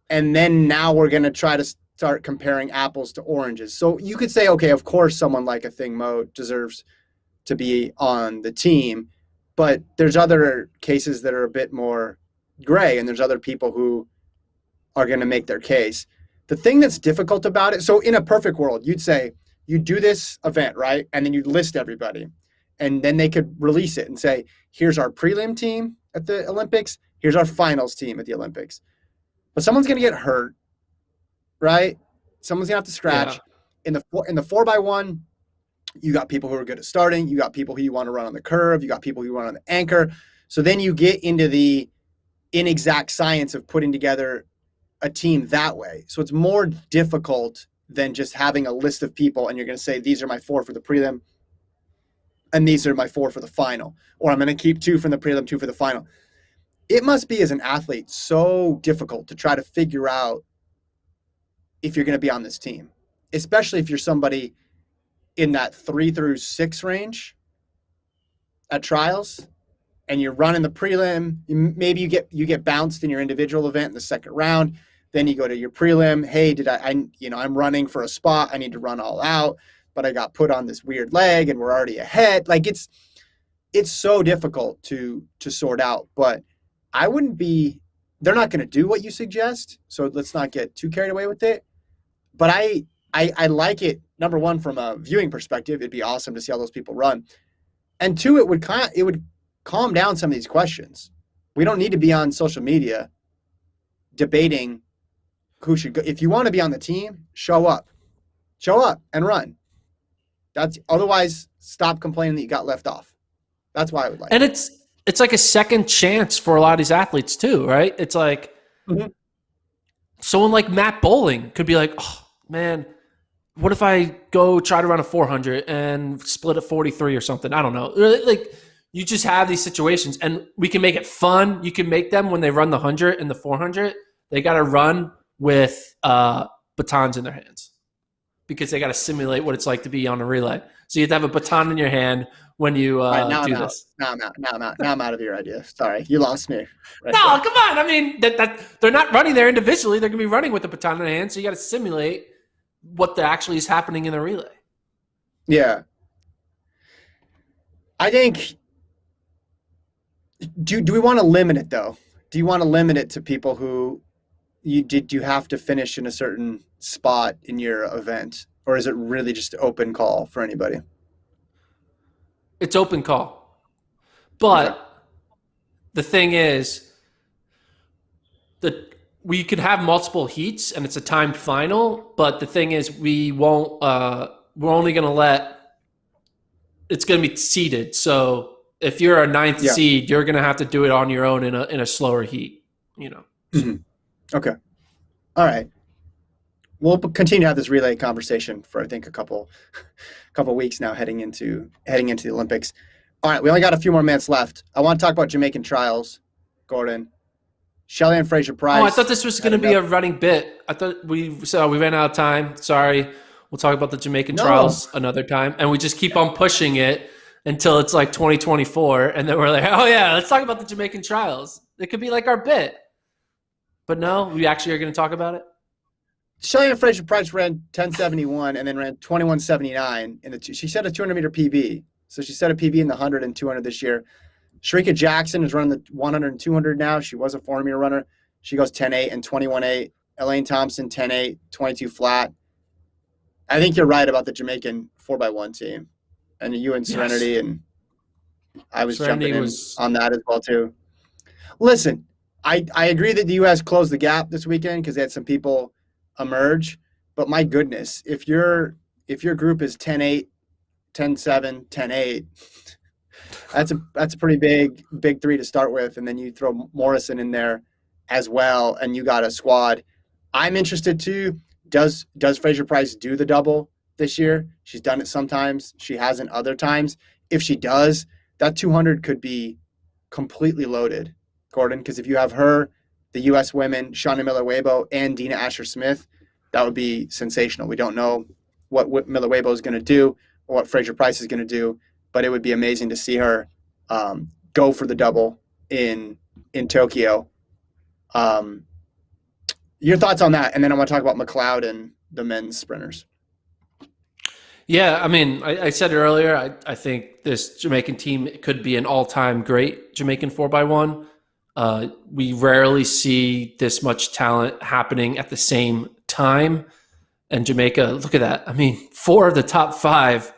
And then now we're going to try to start comparing apples to oranges. So you could say, okay, of course, someone like a Thing Mo deserves to be on the team, but there's other cases that are a bit more gray, and there's other people who are going to make their case. The thing that's difficult about it, so in a perfect world, you'd say you do this event, right? And then you'd list everybody. And then they could release it and say, here's our prelim team at the Olympics, here's our finals team at the Olympics. But someone's going to get hurt, right? Someone's going to have to scratch. Yeah. In the 4x1, you got people who are good at starting. You got people who you want to run on the curve. You got people who run on the anchor. So then you get into the inexact science of putting together a team that way. So it's more difficult than just having a list of people and you're going to say, these are my 4 for the prelim and these are my 4 for the final. Or I'm going to keep 2 from the prelim, 2 for the final. It must be, as an athlete, so difficult to try to figure out if you're going to be on this team, especially if you're somebody in that 3 through 6 range at trials and you're running the prelim. Maybe you get bounced in your individual event in the second round. Then you go to your prelim. Hey, I'm running for a spot. I need to run all out, but I got put on this weird leg and we're already ahead. Like it's so difficult to sort out, but I wouldn't be, they're not going to do what you suggest. So let's not get too carried away with it. But I like it. Number one, from a viewing perspective, it'd be awesome to see all those people run. And two, it would calm down some of these questions. We don't need to be on social media debating who should go. If you want to be on the team, show up and run. Otherwise, stop complaining that you got left off. That's why I would like and it. It's like a second chance for a lot of these athletes too, right? It's like someone like Matt Bowling could be like, oh man, what if I go try to run a 400 and split a 43 or something? I don't know. Like you just have these situations and we can make it fun. You can make them when they run the 100 and the 400, they got to run with batons in their hands because they got to simulate what it's like to be on a relay. So you have to have a baton in your hand when you do this. Now I'm out of your idea. Sorry, you lost me. Right no, there. Come on. I mean, that they're not running there individually. They're going to be running with the baton in their hand. So you got to simulate what actually is happening in the relay. Yeah. I think, do we want to limit it though? Do you want to limit it to people who you have to finish in a certain spot in your event? Or is it really just open call for anybody? It's open call. But the thing is that we could have multiple heats and it's a timed final. But the thing is we won't, we're only going to let, it's going to be seeded. So if you're a 9th seed, you're going to have to do it on your own in a slower heat, Mm-hmm. Okay. All right. We'll continue to have this relay conversation for I think a couple weeks now, heading into the Olympics. All right, we only got a few more minutes left. I want to talk about Jamaican trials, Gordon. Shelly-Ann Fraser-Pryce. Oh, I thought this was going to be a running bit. I thought we ran out of time. Sorry. We'll talk about the Jamaican trials another time, and we just keep on pushing it until it's like 2024, and then we're like, oh yeah, let's talk about the Jamaican trials. It could be like our bit, but no, we actually are going to talk about it. Shelly-Ann Fraser-Pryce ran 10:71 and then ran 21:79 in the two. She set a 200-meter PB. So she set a PB in the 100 and 200 this year. Sharika Jackson is running the 100 and 200 now. She was a 400-meter runner. She goes 10:8 and 21:8. Elaine Thompson, 10:8, 22 flat. I think you're right about the Jamaican 4x1 team. And you and Serenity, and I was jumping in on that as well too. Listen, I agree that the U.S. closed the gap this weekend because they had some people emerge, but my goodness, if your group is 10-8, 10-7, 10-8, that's a pretty big three to start with, and then you throw Morrison in there as well, and you got a squad. I'm interested too. Does Fraser-Pryce do the double this year. She's done it sometimes. She hasn't other times. If she does, that 200 could be completely loaded, Gordon, because if you have her, the U.S. women, Shauna Miller-Weibo, and Dina Asher-Smith, that would be sensational. We don't know what Miller-Weibo is going to do or what Fraser Price is going to do, but it would be amazing to see her go for the double in Tokyo. Your thoughts on that, and then I want to talk about McLeod and the men's sprinters. Yeah, I mean, I said it earlier. I think this Jamaican team could be an all-time great Jamaican 4x1. We rarely see this much talent happening at the same time. And Jamaica, look at that. I mean, 4 of the top 5,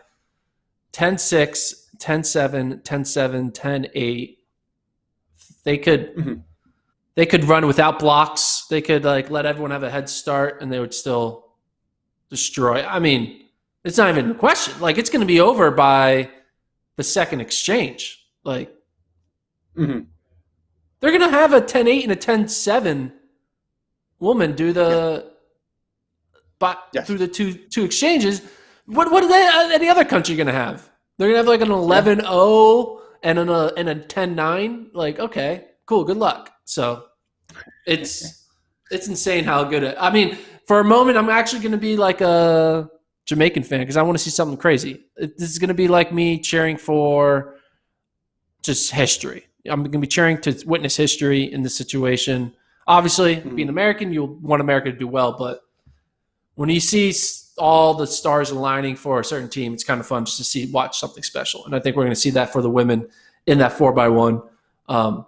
10-6, 10-7, 10-7, 10-8. They could run without blocks. They could let everyone have a head start, and they would still destroy. I mean, it's not even a question. It's going to be over by the second exchange. They're going to have a 10-8 and a 10-7 woman do the through the two exchanges. What are any other country going to have? They're going to have an 11-0 and a 10-9. Okay, cool, good luck. So it's insane how good I mean, for a moment, I'm actually going to be like a Jamaican fan because I want to see something crazy. This is going to be like me cheering for just history. I'm going to be cheering to witness history in this situation. Obviously, being American, you'll want America to do well, but when you see all the stars aligning for a certain team, it's kind of fun just to watch something special. And I think we're going to see that for the women in that 4x1. Can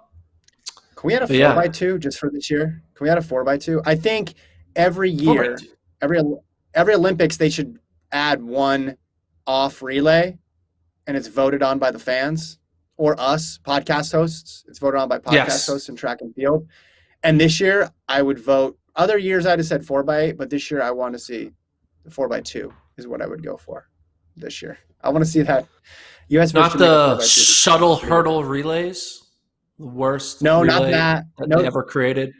we add a 4x2 just for this year? Can we add a 4x2? I think every year, every Olympics, they should add one off relay, and it's voted on by the fans or us, podcast hosts. It's voted on by podcast hosts in track and field. And this year, I would vote. Other years, I'd have said 4x8, but this year, I want to see the 4x2 is what I would go for this year. I want to see that. U.S. Not the shuttle hurdle relays. The worst not that they ever created.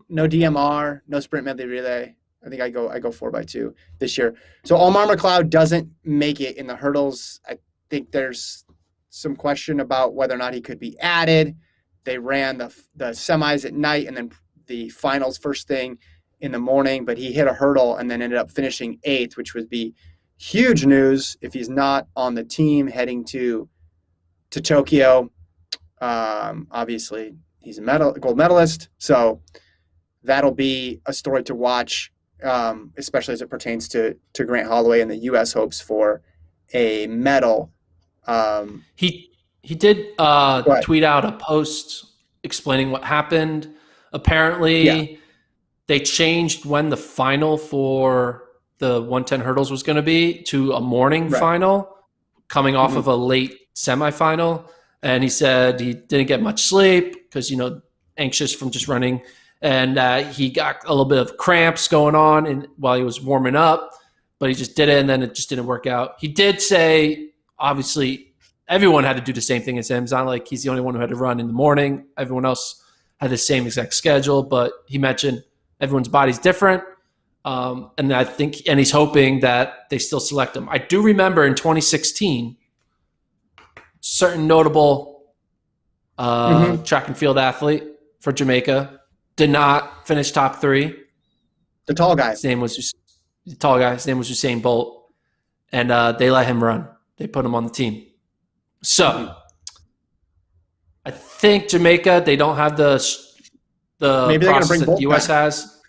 No DMR, no sprint medley relay. I think I go 4x2 this year. So Omar McLeod doesn't make it in the hurdles. I think there's some question about whether or not he could be added. They ran the semis at night and then the finals first thing in the morning, but he hit a hurdle and then ended up finishing 8th, which would be huge news if he's not on the team heading to Tokyo. Obviously, he's a gold medalist, so that'll be a story to watch, especially as it pertains to Grant Holloway and the U.S. hopes for a medal. He did tweet out a post explaining what happened. Apparently, they changed when the final for the 110 hurdles was going to be to a morning final, coming off of a late semifinal. And he said he didn't get much sleep because, anxious from just running. And he got a little bit of cramps going on while he was warming up, but he just did it, and then it just didn't work out. He did say, obviously, everyone had to do the same thing as him. It's not like he's the only one who had to run in the morning. Everyone else had the same exact schedule, but he mentioned everyone's body's different. And he's hoping that they still select him. I do remember in 2016, certain notable track and field athlete for Jamaica did not finish top 3. The tall guy. His name was Usain Bolt, and they let him run. They put him on the team. So I think Jamaica, they don't have the maybe they're process bring that the U.S. has.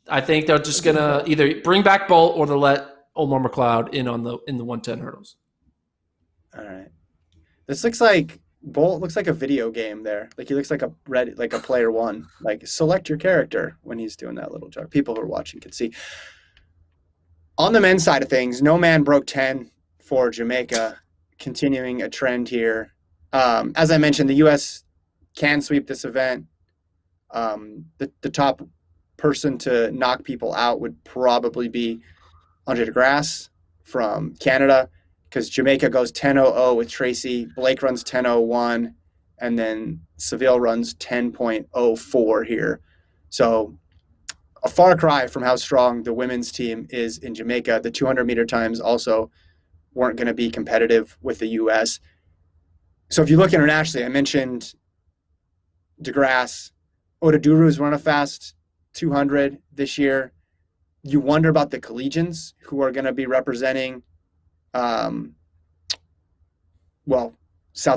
I think they're just gonna either bring back Bolt or they'll let Omar McLeod in the 110 hurdles. All right. This looks like Bolt looks like a video game there. He looks like a player one. Select your character when he's doing that little jog. People who are watching can see. On the men's side of things, no man broke 10 for Jamaica, continuing a trend here. As I mentioned, the U.S. can sweep this event. The top person to knock people out would probably be Andre DeGrasse from Canada, because Jamaica goes 10.00 with Tracy. Blake runs 10.01, and then Seville runs 10.04 here. So a far cry from how strong the women's team is in Jamaica. The 200-meter times also weren't going to be competitive with the U.S. So if you look internationally, I mentioned DeGrasse. Odaduru's run a fast 200 this year. You wonder about the collegians who are going to be representing, South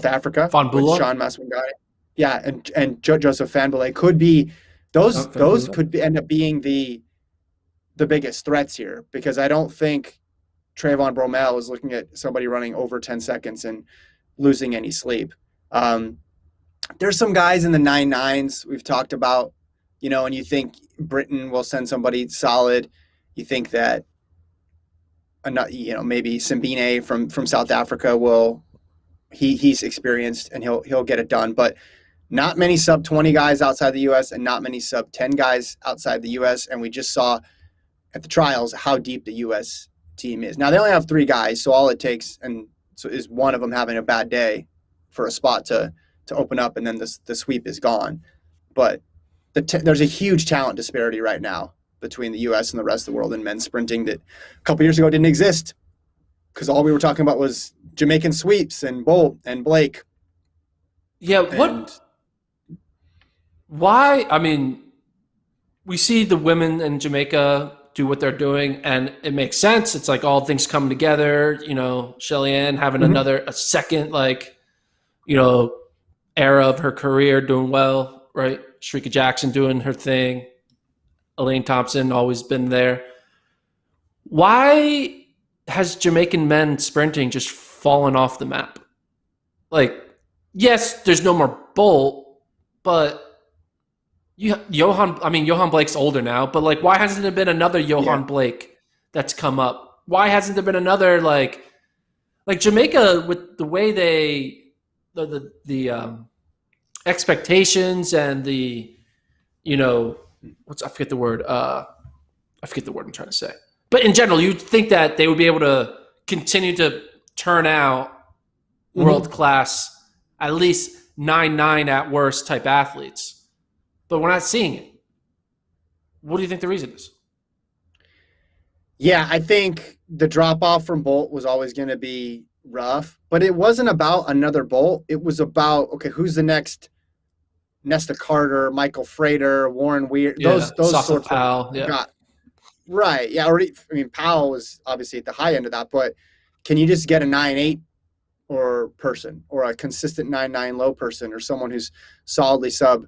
Africa with Sean Maswangani. Yeah, and Joseph Fanbele could be those could end up being the biggest threats here, because I don't think Trayvon Bromell is looking at somebody running over 10 seconds and losing any sleep. There's some guys in the 9.9s we've talked about, and you think Britain will send somebody solid. You think that, maybe Simbine from South Africa he's experienced and he'll get it done. But not many sub 20 guys outside the U.S. and not many sub 10 guys outside the U.S. And we just saw at the trials how deep the U.S. team is. Now they only have 3 guys, so all it takes is one of them having a bad day for a spot to open up, and then the sweep is gone. But there's a huge talent disparity right now between the U.S. and the rest of the world in men's sprinting that a couple years ago didn't exist, because all we were talking about was Jamaican sweeps and Bolt and Blake. Yeah, why? I mean, we see the women in Jamaica do what they're doing, and it makes sense. It's like all things come together. Shelly Ann having a second, era of her career, doing well, right? Shrika Jackson doing her thing. Elaine Thompson always been there. Why has Jamaican men sprinting just fallen off the map? Yes, there's no more Bolt, but Johan Blake's older now, but why hasn't there been another Johan Blake that's come up? Why hasn't there been another like Jamaica, with the way the expectations and the I forget the word I'm trying to say. But in general, you'd think that they would be able to continue to turn out world-class, at least 9.9 at worst type athletes. But we're not seeing it. What do you think the reason is? Yeah, I think the drop-off from Bolt was always going to be rough, but it wasn't about another Bolt. It was about, okay, who's the next Nesta Carter, Michael Frater, Warren Weir, those sorts Powell, of right. Yeah, Powell was obviously at the high end of that, but can you just get a 9.8 or person, or a consistent 9.9 low person, or someone who's solidly sub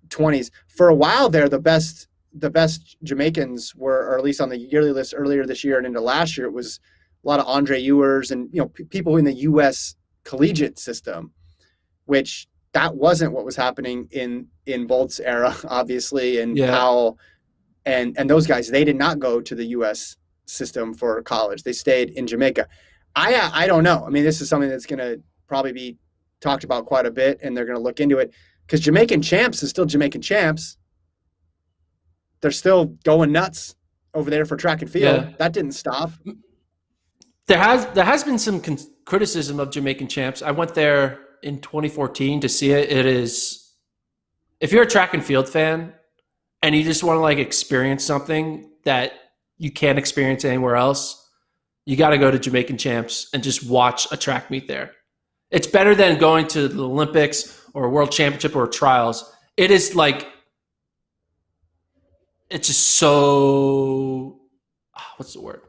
20s? For a while there, the best Jamaicans were, or at least on the yearly list earlier this year and into last year, it was a lot of Andre Ewers and people in the U.S. collegiate system, which that wasn't what was happening in Bolt's era, obviously, and Powell and those guys. They did not go to the U.S. system for college. They stayed in Jamaica. I don't know. I mean, this is something that's going to probably be talked about quite a bit, and they're going to look into it, because Jamaican champs is still Jamaican champs. They're still going nuts over there for track and field. Yeah. That didn't stop. There has been some criticism of Jamaican champs. I went there in 2014 to see it. It is, if you're a track and field fan and you just want to experience something that you can't experience anywhere else, you got to go to Jamaican champs and just watch a track meet there. It's better than going to the Olympics or a world championship or trials. It is it's just so, what's the word?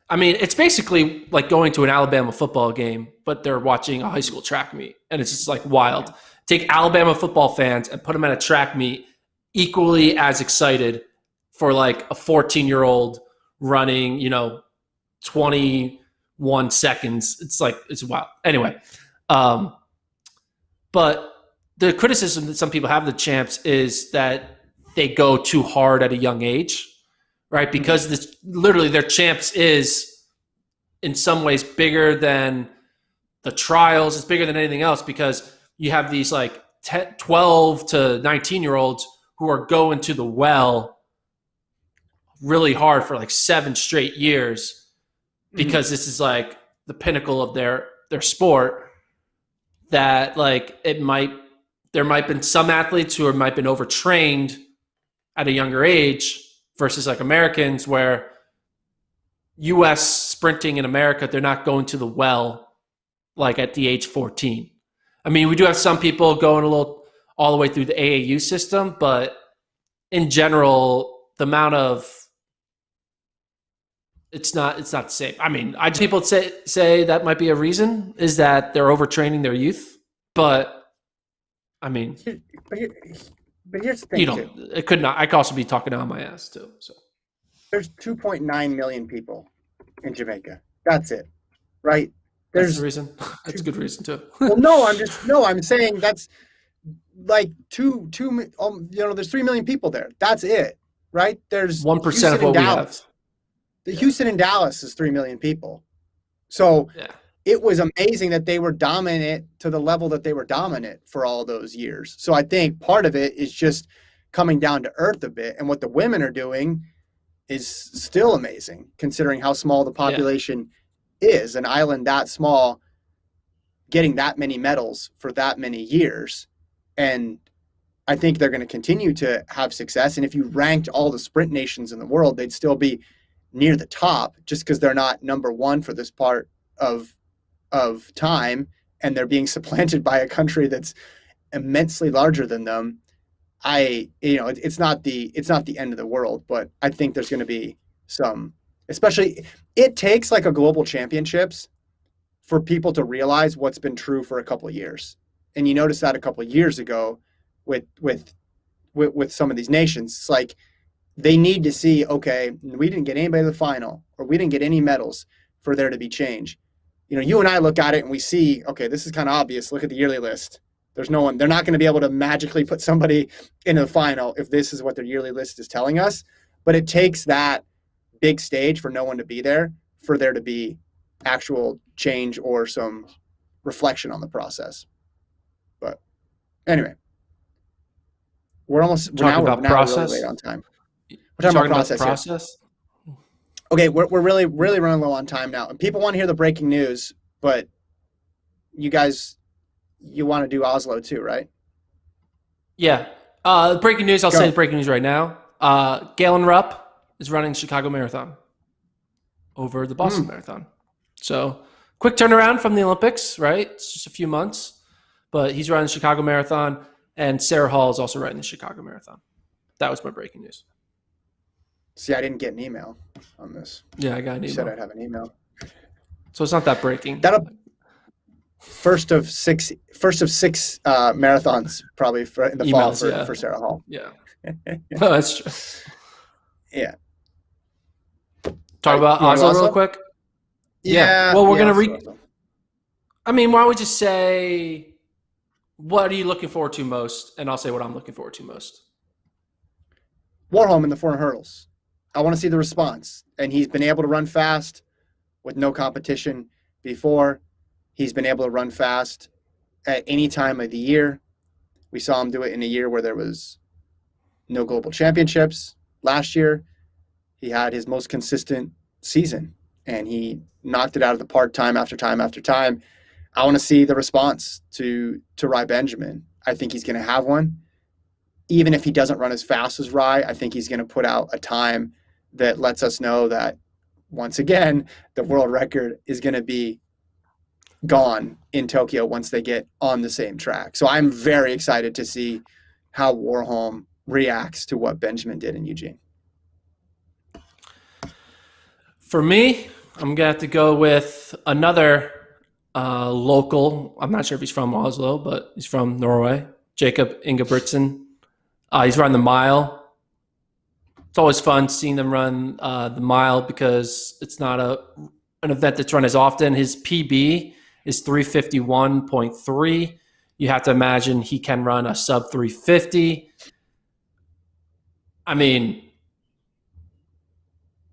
I mean, it's basically like going to an Alabama football game, but they're watching a high school track meet, and it's just wild. Take Alabama football fans and put them at a track meet, equally as excited for a 14-year-old running, 21 seconds. It's wild. Anyway, but the criticism that some people have of the champs is that they go too hard at a young age, right? Because literally their champs is in some ways bigger than the trials. It's bigger than anything else, because you have these 12 to 19-year-olds who are going to the well really hard for 7 straight years, because this is the pinnacle of their sport. That there might have been some athletes who might have been overtrained at a younger age versus like Americans, where U.S. sprinting in America, they're not going to the well like at the age 14. I mean, we do have some people going all the way through the AAU system, but in general, the amount of it's not the same. I mean, people say that might be a reason is that they're overtraining their youth, but I mean, but here's the thing, it could not. I could also be talking out of my ass too. So there's 2.9 million people in Jamaica. That's it, right? That's the reason. That's a good reason too. Well, I'm saying that's like there's 3 million people there. That's it, right? There's 1% of what we have. Houston and Dallas is 3 million people. So it was amazing that they were dominant to the level that they were dominant for all those years. So I think part of it is just coming down to earth a bit. And what the women are doing is still amazing, considering how small the population is. An island that small, getting that many medals for that many years. And I think they're going to continue to have success. And if you ranked all the sprint nations in the world, they'd still be near the top just because they're not number one for this part of time, and they're being supplanted by a country that's immensely larger than them. It's not the end of the world, but I think there's going to be some, especially it takes like a global championships for people to realize what's been true for a couple of years. And you notice that a couple of years ago with some of these nations, it's like they need to see, okay, we didn't get anybody to the final, or we didn't get any medals for there to be change. You and I look at it and we see, okay, this is kind of obvious. Look at the yearly list. There's no one. They're not going to be able to magically put somebody into the final if this is what their yearly list is telling us. But it takes that big stage for no one to be there, for there to be actual change or some reflection on the process. But anyway, we're now really late on time. We're talking about process. Okay, we're really running low on time now, and people want to hear the breaking news, but you guys, you want to do Oslo too, right? Yeah. Breaking news. I'll say the breaking news right now. Galen Rupp is running the Chicago Marathon over the Boston Marathon. So quick turnaround from the Olympics, right? It's just a few months, but he's running the Chicago Marathon, and Sarah Hall is also running the Chicago Marathon. That was my breaking news. See, I didn't get an email on this. Yeah, I got an email. You said I'd have an email. So it's not that breaking. First of six marathons probably in the fall for Sarah Hall. Yeah. No, that's true. Yeah. Talk about Oslo real quick. Yeah. Well, we're gonna I mean, why don't we just say, what are you looking forward to most? And I'll say what I'm looking forward to most. Warholm in the 400 hurdles. I want to see the response. And he's been able to run fast with no competition before. He's been able to run fast at any time of the year. We saw him do it in a year where there was no global championships. Last year, he had his most consistent season, and he knocked it out of the park time after time after time. I want to see the response to Rai Benjamin. I think he's going to have one. Even if he doesn't run as fast as Rai, I think he's going to put out a time that lets us know that, once again, the world record is going to be gone in Tokyo once they get on the same track. So I'm very excited to see how Warholm reacts to what Benjamin did in Eugene. For me, I'm going to have to go with another local. I'm not sure if he's from Oslo, but he's from Norway. Jakob Ingebrigtsen. He's running the mile. It's always fun seeing them run the mile because it's not an event that's run as often. His PB is 351.3. You have to imagine he can run a sub 350. I mean,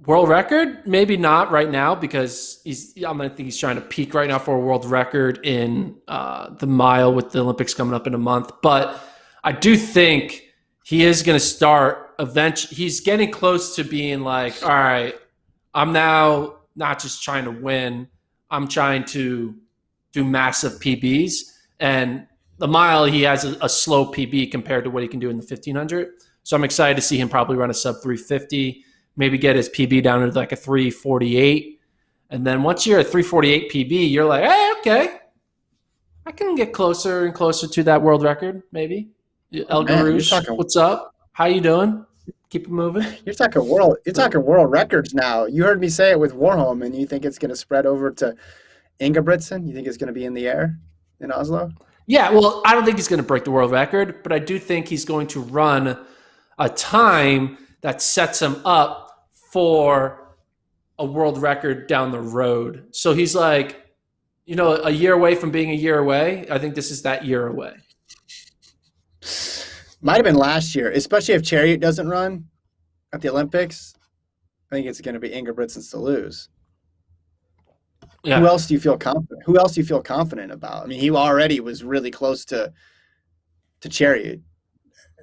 world record? Maybe not right now because I think he's trying to peak right now for a world record in the mile with the Olympics coming up in a month. But I do think he is going to start eventually. He's getting close to being like, all right, I'm now not just trying to win. I'm trying to do massive PBs. And the mile, he has a slow PB compared to what he can do in the 1500. So I'm excited to see him probably run a sub 350, maybe get his PB down to like a 348. And then once you're at 348 PB, you're like, hey, okay, I can get closer and closer to that world record, maybe. El Garouche, what's up? How you doing? Keep it moving. You're talking world records now. You heard me say it with Warholm, and you think it's going to spread over to Ingebrigtsen? You think it's going to be in the air in Oslo? Yeah, well, I don't think he's going to break the world record, but I do think he's going to run a time that sets him up for a world record down the road. So he's like, a year away from being a year away. I think this is that year away. Might have been last year, especially if Chariot doesn't run at the Olympics. I think it's going to be Ingebrigtsen to lose. Yeah. Who else do you feel confident about? I mean, he already was really close to Chariot,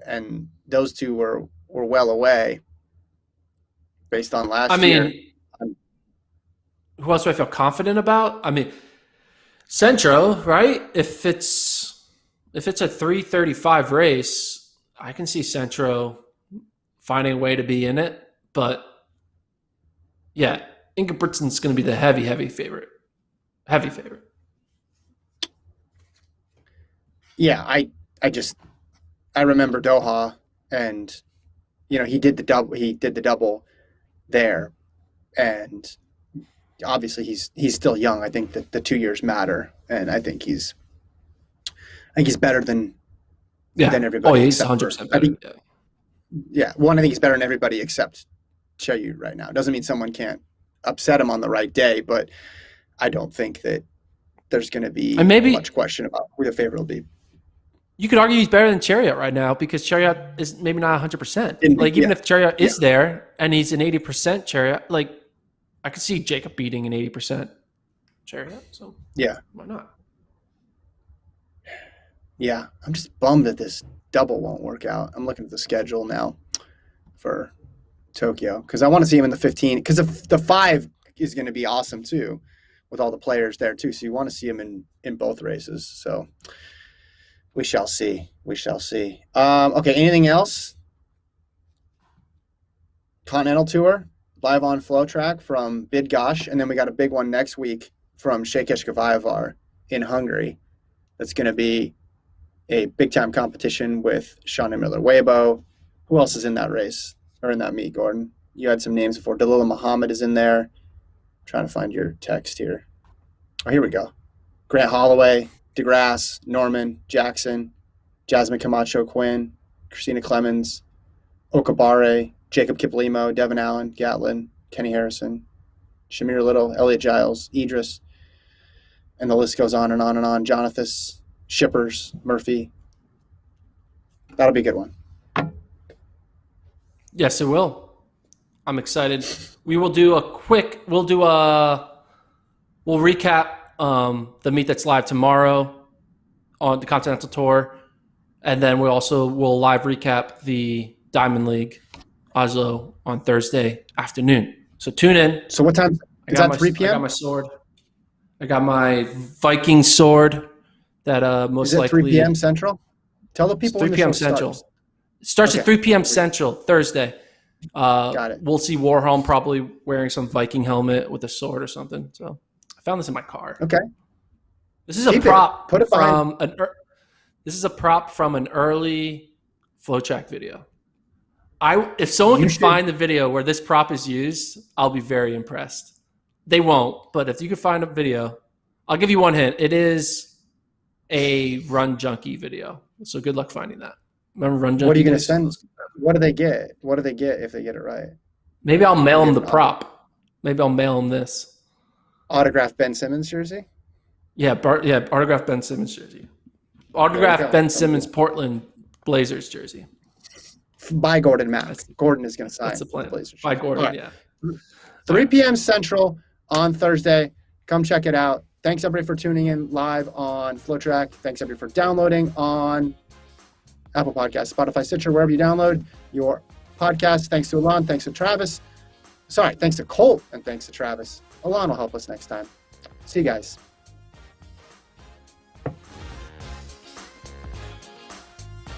and those two were well away based on last year. Who else do I feel confident about? I mean, Centro, right? If it's a 3:35 race, I can see Centro finding a way to be in it. But yeah, Ingebrigtsen's going to be the heavy favorite. Heavy favorite. Yeah, I remember Doha, and he did the double there, and obviously he's still young. I think that the 2 years matter, and I think he's better than everybody. Oh, he's 100% better. I think he's better than everybody except Chariot right now. Doesn't mean someone can't upset him on the right day, but I don't think that there's going to be much question about who the favorite will be. You could argue he's better than Chariot right now because Chariot is maybe not 100%. Even if Chariot is there and he's an 80% Chariot, I could see Jacob beating an 80% Chariot. So why not? Yeah, I'm just bummed that this double won't work out. I'm looking at the schedule now for Tokyo because I want to see him in the 15 because the 5 is going to be awesome too with all the players there too. So you want to see him in both races. So we shall see. Okay, anything else? Continental Tour live on FloTrack from Bydgoszcz, and then we got a big one next week from Székesfehérvár in Hungary. That's going to be a big-time competition with Sean Miller-Weibo. Who else is in that race or in that meet, Gordon? You had some names before. Dalila Muhammad is in there. I'm trying to find your text here. Oh, here we go. Grant Holloway, DeGrasse, Norman, Jackson, Jasmine Camacho Quinn, Christina Clemens, Okabare, Jacob Kiplimo, Devin Allen, Gatlin, Kenny Harrison, Shamir Little, Elliot Giles, Idris, and the list goes on and on and on. Jonathan, Shippers, Murphy. That'll be a good one. Yes, it will. I'm excited. We'll recap the meet that's live tomorrow on the Continental Tour, and then we also will live recap the Diamond League Oslo on Thursday afternoon. So tune in. So what time? Is that 3 p.m.? I got my sword. I got my Viking sword that most likely. 3 p.m. Central? Tell the people 3 p.m. Central. It starts at 3 p.m. Central Thursday. Got it. We'll see Warholm probably wearing some Viking helmet with a sword or something. So I found this in my car. Okay. This is a prop This is a prop from an early FloTrack video. If someone can find the video where this prop is used, I'll be very impressed. They won't, but if you can find a video, I'll give you one hint. It is a Run Junkie video. So good luck finding that. Remember Run Junkie? What are you going to send? What do they get? What do they get if they get it right? Maybe I'll mail them the prop. Maybe I'll mail them this. Autographed Ben Simmons jersey? Yeah, autographed Ben Simmons jersey. Autographed Ben Simmons Portland Blazers jersey. By Gordon Mack. Gordon is going to sign that's the plan. Blazers. By Gordon, right. Yeah. 3 p.m. Central on Thursday. Come check it out. Thanks, everybody, for tuning in live on FloTrack. Thanks, everybody, for downloading on Apple Podcasts, Spotify, Stitcher, wherever you download your podcast. Thanks to Alon. Thanks to Travis. Thanks to Colt, and thanks to Travis. Alon will help us next time. See you guys.